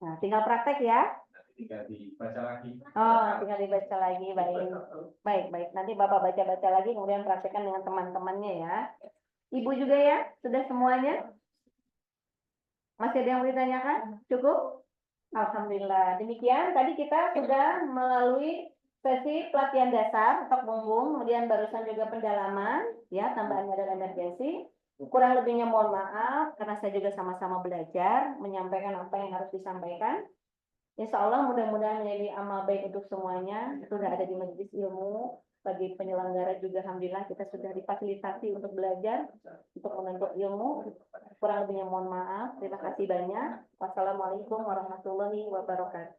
Nah, tinggal praktek ya. Tinggal dibaca lagi. Oh, tinggal dibaca lagi, baik. Nanti Bapak baca-baca lagi, kemudian praktekkan dengan teman-temannya ya. Ibu juga ya, sudah semuanya? Masih ada yang mau ditanyakan? Cukup? Alhamdulillah. Demikian, tadi kita sudah melalui sesi pelatihan dasar untuk punggung, kemudian barusan juga pendalaman, ya, tambahannya adalah emergensi. Kurang lebihnya mohon maaf, karena saya juga sama-sama belajar, menyampaikan apa yang harus disampaikan. Insya Allah mudah-mudahan menjadi amal baik untuk semuanya. Sudah ada di majelis ilmu. Bagi penyelenggara juga alhamdulillah kita sudah difasilitasi untuk belajar, untuk menuntut ilmu. Kurang lebihnya mohon maaf. Terima kasih banyak. Wassalamualaikum warahmatullahi wabarakatuh.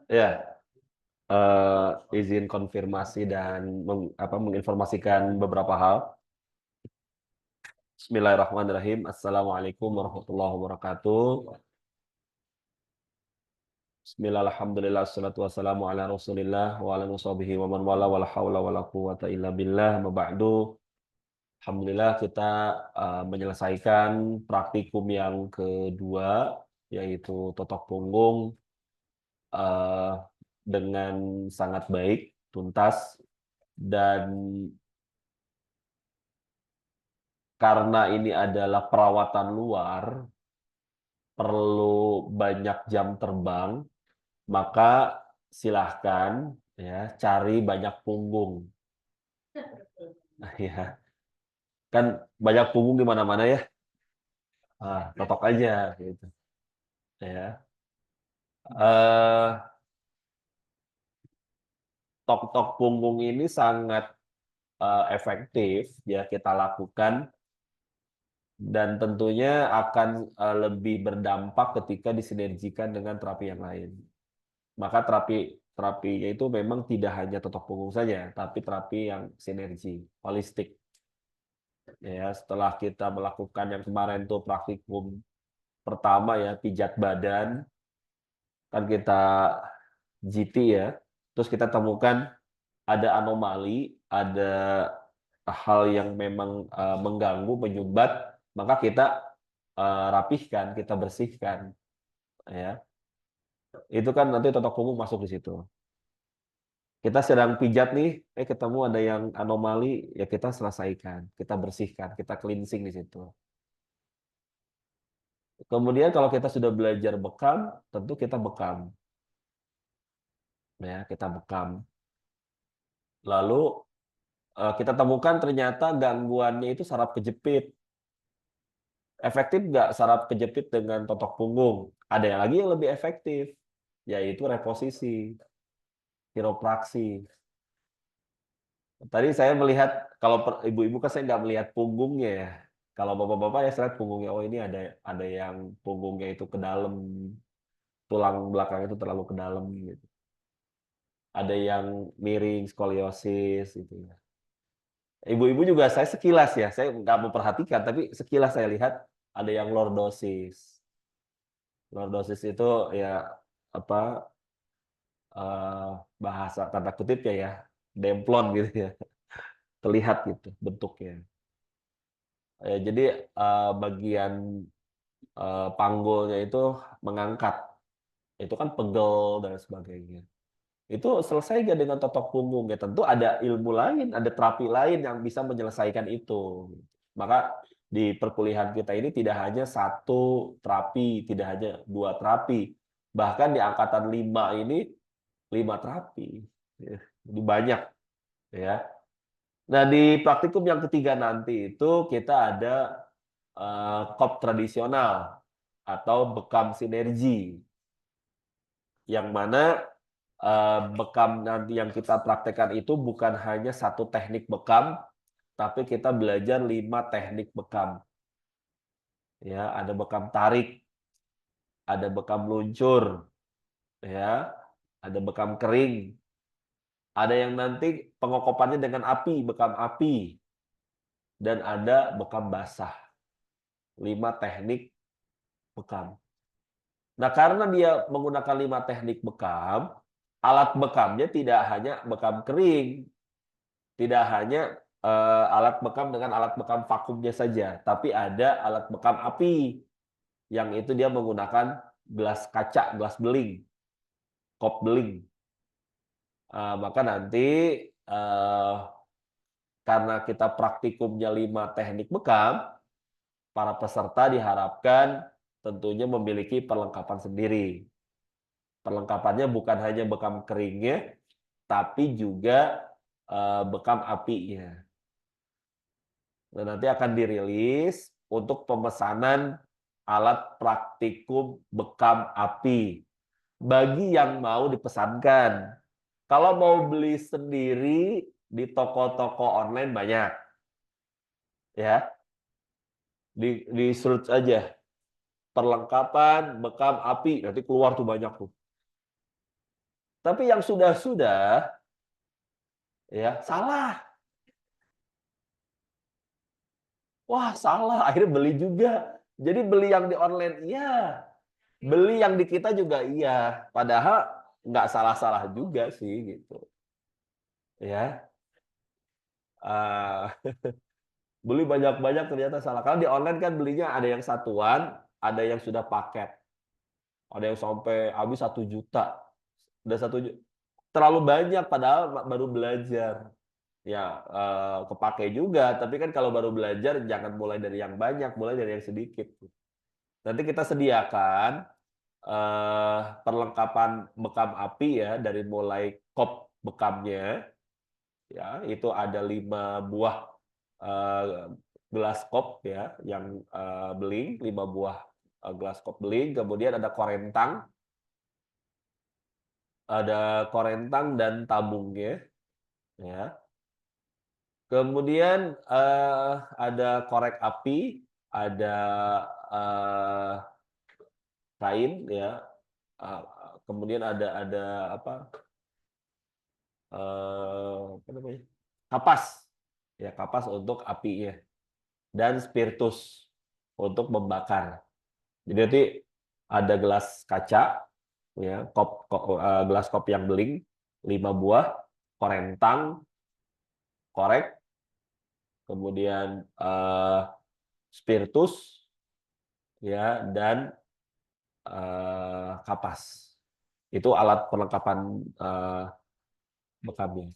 Ya, izin konfirmasi dan menginformasikan beberapa hal. Bismillahirrahmanirrahim. Assalamualaikum warahmatullahi wabarakatuh. Bismillah, alhamdulillah, assalatu wassalamu ala rasulillah wa ala washabihi wa man wala wala hawla wala quwata illa billah ma ba'du. Alhamdulillah kita menyelesaikan praktikum yang kedua, yaitu totok punggung dengan sangat baik, tuntas, dan karena ini adalah perawatan luar, perlu banyak jam terbang, maka silahkan ya cari banyak punggung. Ya, kan banyak punggung di mana-mana ya. Totok aja gitu. Ya. Tok-tok punggung ini sangat efektif ya kita lakukan, dan tentunya akan lebih berdampak ketika disinergikan dengan terapi yang lain. Maka terapinya itu memang tidak hanya totok punggung saja, tapi terapi yang sinergi, holistik. Ya, setelah kita melakukan yang kemarin tuh praktikum pertama ya, pijat badan, kan kita GT ya, terus kita temukan ada anomali, ada hal yang memang mengganggu, menyumbat, maka kita rapihkan, kita bersihkan, ya. Itu kan nanti totok punggung masuk di situ. Kita sedang pijat nih, ketemu ada yang anomali, ya kita selesaikan, kita bersihkan, kita cleansing di situ. Kemudian kalau kita sudah belajar bekam, tentu kita bekam. Ya, kita bekam. Lalu kita temukan ternyata gangguannya itu saraf kejepit. Efektif nggak saraf kejepit dengan totok punggung? Ada yang lagi yang lebih efektif, yaitu reposisi, kiropraksi. Tadi saya melihat, kalau ibu-ibu kan saya nggak melihat punggungnya ya. Kalau bapak-bapak ya saya lihat punggungnya, oh ini ada yang punggungnya itu ke dalam, tulang belakang itu terlalu ke dalam gitu. Ada yang miring, skoliosis gitu ya. Ibu-ibu juga saya sekilas ya, saya nggak memperhatikan, tapi sekilas saya lihat ada yang lordosis. Lordosis itu ya apa bahasa tanda kutip ya demplon gitu ya, terlihat gitu bentuknya. Jadi bagian panggulnya itu mengangkat, itu kan pegel dan sebagainya. Itu selesai nggak dengan totok punggung? Ya tentu ada ilmu lain, ada terapi lain yang bisa menyelesaikan itu. Maka di perkuliahan kita ini tidak hanya satu terapi, tidak hanya dua terapi. Bahkan di angkatan 5 ini 5 terapi. Jadi banyak. Ya. Nah di praktikum yang ketiga nanti itu kita ada kop tradisional atau bekam sinergi. Yang mana bekam nanti yang kita praktekkan itu bukan hanya satu teknik bekam, tapi kita belajar 5 teknik bekam. Ya, ada bekam tarik, ada bekam luncur, ya, ada bekam kering, ada yang nanti pengokopannya dengan api, bekam api, dan ada bekam basah. 5 teknik bekam. Nah, karena dia menggunakan 5 teknik bekam, alat bekamnya tidak hanya bekam kering, tidak hanya alat bekam dengan alat bekam vakumnya saja, tapi ada alat bekam api, yang itu dia menggunakan gelas kaca, gelas beling, kop beling. Maka nanti karena kita praktikumnya 5 teknik bekam, para peserta diharapkan tentunya memiliki perlengkapan sendiri. Perlengkapannya bukan hanya bekam keringnya, tapi juga bekam apinya. Dan nanti akan dirilis untuk pemesanan alat praktikum bekam api bagi yang mau dipesankan. Kalau mau beli sendiri di toko-toko online banyak, ya, di search aja perlengkapan bekam api, nanti keluar tuh banyak tuh. Tapi yang sudah-sudah, ya salah. Wah salah, akhirnya beli juga. Jadi beli yang di online iya, beli yang di kita juga iya. Padahal nggak salah-salah juga sih gitu. Ya, beli banyak-banyak ternyata salah. Karena di online kan belinya ada yang satuan, ada yang sudah paket, ada yang sampai habis 1 juta, udah 1 juta. Terlalu banyak padahal baru belajar. Ya kepake juga, tapi kan kalau baru belajar jangan mulai dari yang banyak, mulai dari yang sedikit. Nanti kita sediakan perlengkapan bekam api ya, dari mulai kop bekamnya, ya itu ada 5 buah gelas kop ya, yang beling, 5 buah gelas kop beling, kemudian ada korentang dan tabungnya, ya. Kemudian ada korek api, ada kain ya, kemudian ada apa namanya, kapas ya, kapas untuk apinya, dan spiritus untuk membakar. Jadi nanti ada gelas kaca ya, gelas kop yang beling 5 buah, korentang, korek, kemudian spiritus ya, dan kapas. Itu alat perlengkapan bekamnya.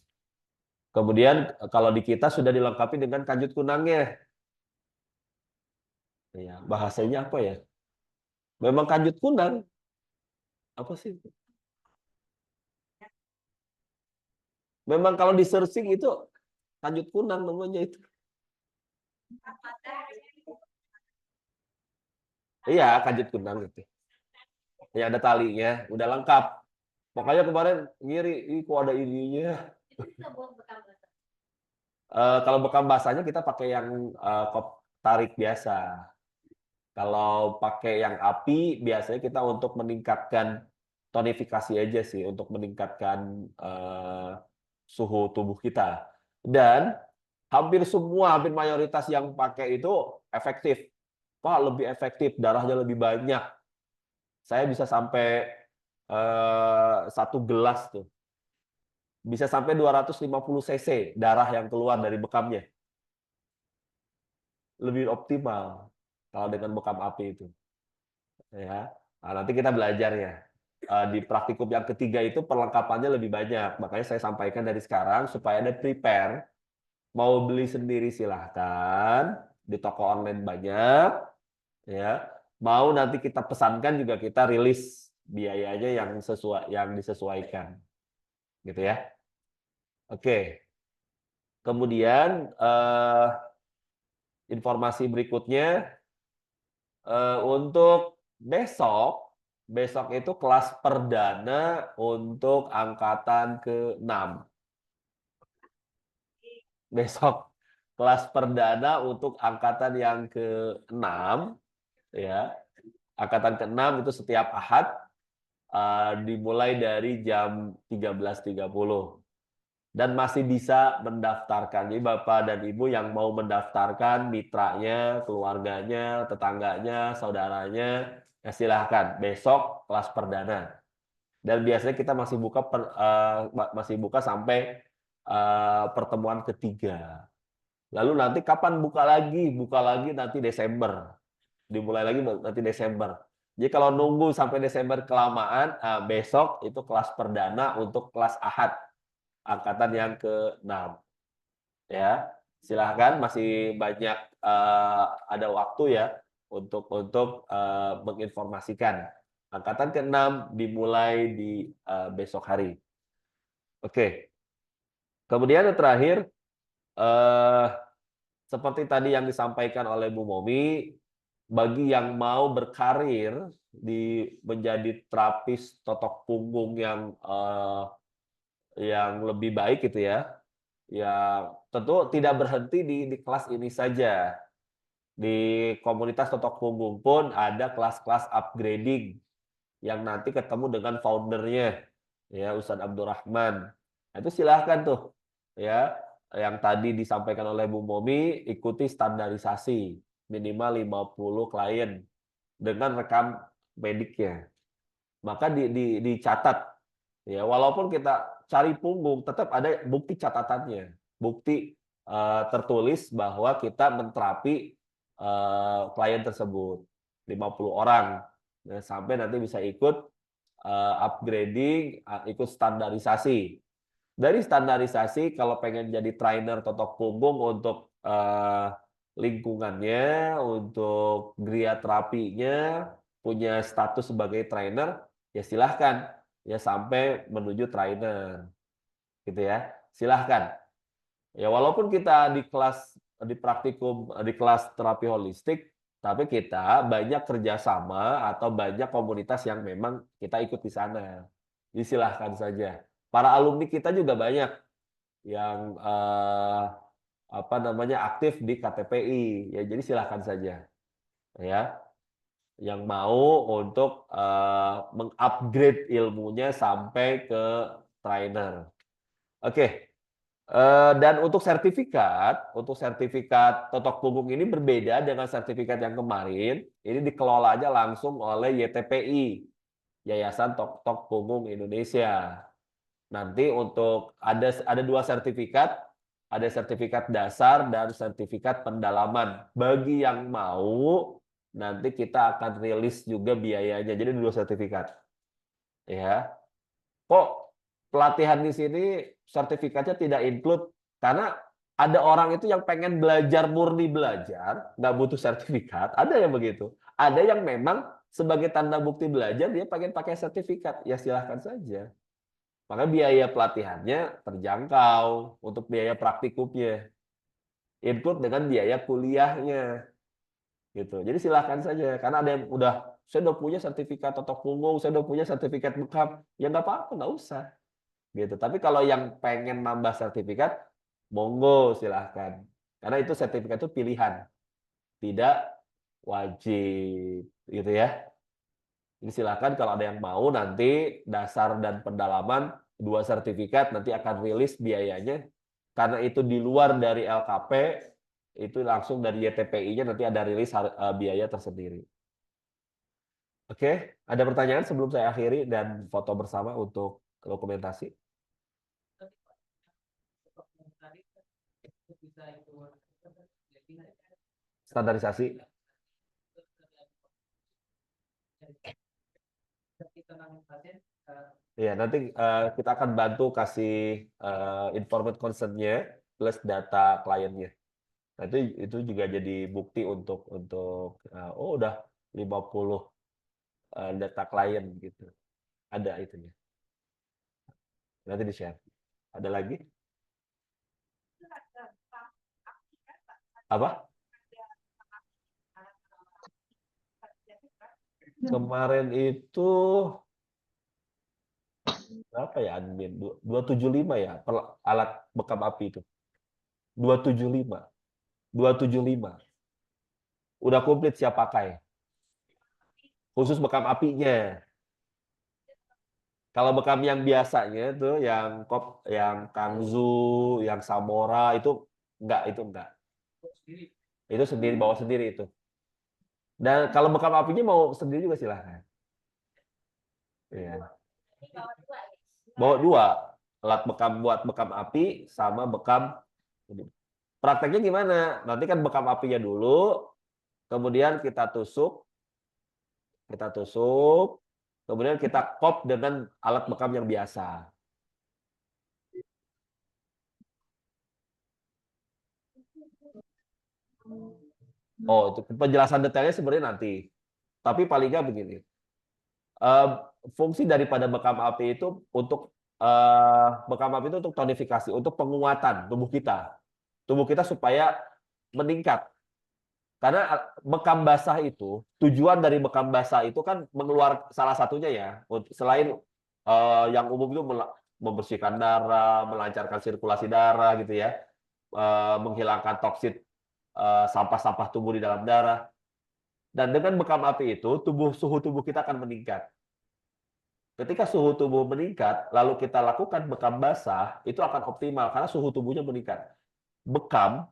Kemudian kalau di kita sudah dilengkapi dengan kanjut kunangnya. Ya, bahasanya apa ya? Memang kanjut kunang. Apa sih? Memang kalau di searching itu kanjut kunang namanya itu. Iya, kanjut kunang itu. Ya ada talinya, udah lengkap. Makanya kemarin ngiri, ih kok ada ininya. Kalau bekam basahnya kita pakai yang kop tarik biasa. Kalau pakai yang api biasanya kita untuk meningkatkan tonifikasi aja sih, untuk meningkatkan suhu tubuh kita. Dan hampir mayoritas yang pakai itu efektif. Pak, lebih efektif, darahnya lebih banyak. Saya bisa sampai 1 gelas tuh. Bisa sampai 250 cc darah yang keluar dari bekamnya. Lebih optimal kalau dengan bekam api itu. Ya. Nah, nanti kita belajar ya. Di praktikum yang ketiga itu perlengkapannya lebih banyak. Makanya saya sampaikan dari sekarang supaya ada prepare. Mau beli sendiri silahkan. Di toko online banyak. Ya. Mau nanti kita pesankan juga kita rilis biayanya yang disesuaikan. Gitu ya. Oke. Kemudian informasi berikutnya untuk besok itu kelas perdana untuk angkatan ke-6. Besok kelas perdana untuk angkatan yang ke-6 ya. Angkatan ke-6 itu setiap Ahad dimulai dari jam 13.30. Dan masih bisa mendaftarkan. Jadi Bapak dan Ibu yang mau mendaftarkan mitranya, keluarganya, tetangganya, saudaranya, ya silahkan. Besok kelas perdana. Dan biasanya kita masih buka sampai pertemuan ketiga. Lalu nanti kapan buka lagi? Buka lagi nanti Desember. Dimulai lagi nanti Desember. Jadi kalau nunggu sampai Desember kelamaan, besok itu kelas perdana untuk kelas Ahad. Angkatan yang ke-6 ya, silahkan, masih banyak ada waktu ya untuk menginformasikan. Angkatan ke-6 dimulai di besok hari. Oke, kemudian yang terakhir seperti tadi yang disampaikan oleh Bu Momi, bagi yang mau berkarir menjadi terapis totok punggung yang lebih baik gitu ya. Ya, tentu tidak berhenti di kelas ini saja. Di komunitas totok punggung pun ada kelas-kelas upgrading yang nanti ketemu dengan foundernya ya, Ustadz Abdurrahman. Nah, itu silahkan tuh ya. Yang tadi disampaikan oleh Bu Momi, ikuti standarisasi minimal 50 klien dengan rekam mediknya. Maka dicatat ya, walaupun kita cari punggung, tetap ada bukti catatannya, bukti tertulis bahwa kita menterapi klien tersebut 50 orang, nah, sampai nanti bisa ikut upgrading, ikut standarisasi. Dari standarisasi, kalau pengen jadi trainer totok punggung untuk lingkungannya, untuk gria terapinya, punya status sebagai trainer, ya silahkan ya sampai menuju trainer gitu ya, silahkan ya, walaupun kita di praktikum di kelas terapi holistik, tapi kita banyak kerjasama atau banyak komunitas yang memang kita ikut di sana, jadi silahkan saja. Para alumni kita juga banyak yang aktif di KTPI ya, jadi silahkan saja ya yang mau untuk mengupgrade ilmunya sampai ke trainer. Oke. Dan untuk sertifikat totok punggung ini berbeda dengan sertifikat yang kemarin. Ini dikelola aja langsung oleh YTPI, Yayasan Totok Punggung Indonesia. Nanti untuk ada 2 sertifikat, ada sertifikat dasar dan sertifikat pendalaman. Bagi yang mau, nanti kita akan rilis juga biayanya. Jadi 2 sertifikat. Ya. Kok pelatihan di sini sertifikatnya tidak include karena ada orang itu yang pengen belajar murni belajar, nggak butuh sertifikat, ada yang begitu. Ada yang memang sebagai tanda bukti belajar dia pengen pakai sertifikat, ya silahkan saja. Maka biaya pelatihannya terjangkau untuk biaya praktikumnya, include dengan biaya kuliahnya, gitu. Jadi silahkan saja, karena ada yang saya udah punya sertifikat totok punggung, saya udah punya sertifikat bekam, ya nggak apa-apa, nggak usah, gitu. Tapi kalau yang pengen nambah sertifikat, monggo silahkan, karena itu sertifikat itu pilihan, tidak wajib, gitu ya. Jadi silakan kalau ada yang mau nanti dasar dan pendalaman 2 sertifikat nanti akan rilis biayanya. Karena itu di luar dari LKP, itu langsung dari YTPI-nya nanti ada rilis biaya tersendiri. Oke, ada pertanyaan sebelum saya akhiri dan foto bersama untuk dokumentasi? Standarisasi. Ya, nanti kita akan bantu kasih information consent-nya plus data kliennya. Nah, itu juga jadi bukti untuk oh udah 50 data klien gitu. Ada itunya. Nanti di-share. Ada lagi? Apa? Kemarin itu berapa ya admin? 275 ya per alat bekam api itu. 275. 275. Udah komplit siap pakai. Khusus bekam apinya. Kalau bekam yang biasanya tuh yang Kangzu, yang Samora itu enggak. Itu sendiri bawa sendiri itu. Dan kalau bekam apinya mau sendiri juga silahkan. Iya. Bawa 2, alat bekam buat bekam api sama bekam. Prakteknya gimana? Nanti kan bekam apinya dulu, kemudian kita tusuk, kemudian kita kop dengan alat bekam yang biasa. Oh, untuk penjelasan detailnya sebenarnya nanti. Tapi paling nggak begini. Fungsi daripada bekam api itu untuk bekam api itu untuk tonifikasi, untuk penguatan tubuh kita. Tubuh kita supaya meningkat. Karena bekam basah itu, tujuan dari bekam basah itu kan salah satunya ya, selain yang umum itu membersihkan darah, melancarkan sirkulasi darah gitu ya, menghilangkan toksit sampah-sampah tubuh di dalam darah. Dan dengan bekam api itu, suhu tubuh kita akan meningkat. Ketika suhu tubuh meningkat, lalu kita lakukan bekam basah, itu akan optimal karena suhu tubuhnya meningkat. Bekam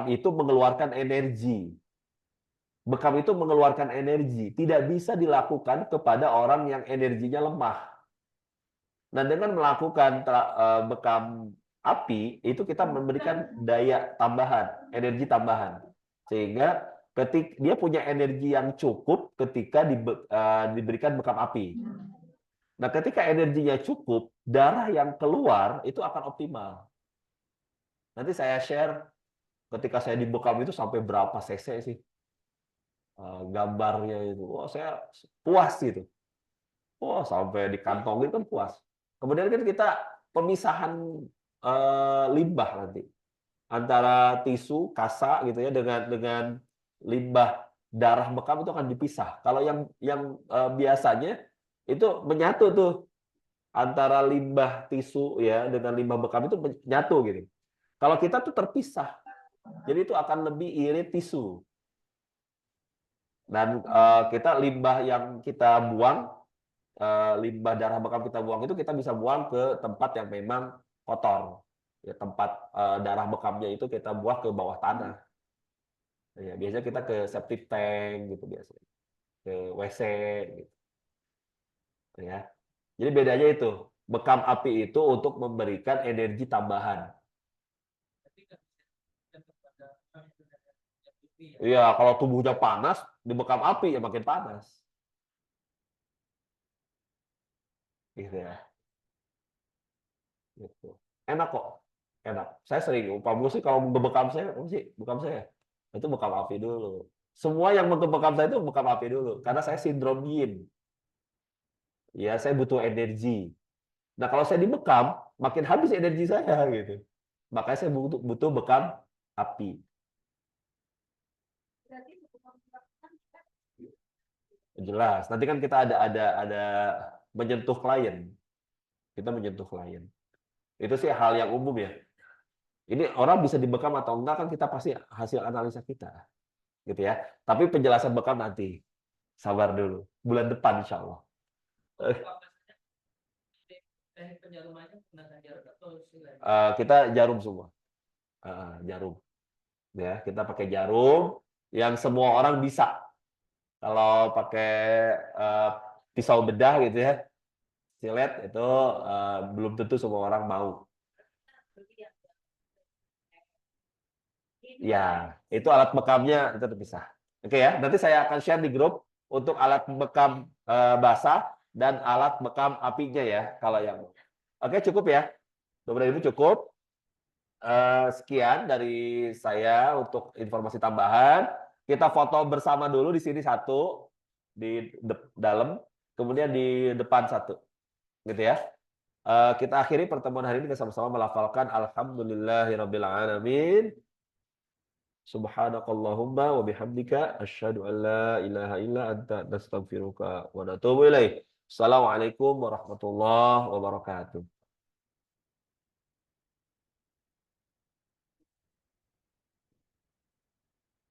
itu mengeluarkan energi. Bekam itu mengeluarkan energi. Tidak bisa dilakukan kepada orang yang energinya lemah. Nah, dengan melakukan bekam api, itu kita memberikan daya tambahan, energi tambahan. Sehingga ketika dia punya energi yang cukup ketika diberikan bekam api. Nah, ketika energinya cukup, darah yang keluar itu akan optimal. Nanti saya share ketika saya dibekam itu sampai berapa cc sih gambarnya itu. Oh, saya puas gitu. Oh, sampai di kantong itu kan puas. Kemudian kan kita pemisahan limbah nanti antara tisu kasa gitu ya dengan limbah darah bekam itu akan dipisah. Kalau yang biasanya itu menyatu tuh antara limbah tisu ya dengan limbah bekam itu menyatu gitu. Kalau kita tuh terpisah. Jadi itu akan lebih irit tisu. Dan kita limbah yang kita buang, limbah darah bekam kita buang itu kita bisa buang ke tempat yang memang kotor. Ya, tempat darah bekamnya itu kita buang ke bawah tanah. Ya, biasanya kita ke septic tank gitu biasanya. Ke WC gitu. Ya. Jadi bedanya itu, bekam api itu untuk memberikan energi tambahan. Iya, kalau tubuhnya panas, dibekam api ya makin panas. Gitu ya. Gitu. Enak kok, enak. Saya sering, Pak Bos sih kalau ngebekam saya, apa sih bekam saya? Itu bekam api dulu. Semua yang membekam saya itu bekam api dulu, karena saya sindrom yin. Ya, saya butuh energi. Nah, kalau saya dibekam, makin habis energi saya gitu. Makanya saya butuh bekam api. Berarti sebelum melakukan kita Jelas. Nanti kan kita ada menyentuh klien. Kita menyentuh klien. Itu sih hal yang umum ya. Ini orang bisa dibekam atau enggak kan kita pasti hasil analisa kita. Gitu ya. Tapi penjelasan bekam nanti. Sabar dulu. Bulan depan insya Allah. Teknik penjarumannya menggunakan jarum atau silet? Kita jarum semua. Jarum. Ya, kita pakai jarum yang semua orang bisa. Kalau pakai pisau bedah gitu ya, silet itu belum tentu semua orang mau. Ya, itu alat bekamnya itu terpisah. Oke ya, nanti saya akan share di grup untuk alat bekam basah dan alat bekam apinya ya, kalau yang mau. Oke, cukup ya. Bapak Ibu cukup. Sekian dari saya untuk informasi tambahan. Kita foto bersama dulu di sini satu, di dalam, kemudian di depan satu, gitu ya. Kita akhiri pertemuan hari ini sama-sama melafalkan Alhamdulillahirabbil alamin. Subhanakallahumma wa bihamdika asyhadu an la ilaha illa anta nastaghfiruka wa natubu ilaik. Assalamualaikum warahmatullahi wabarakatuh.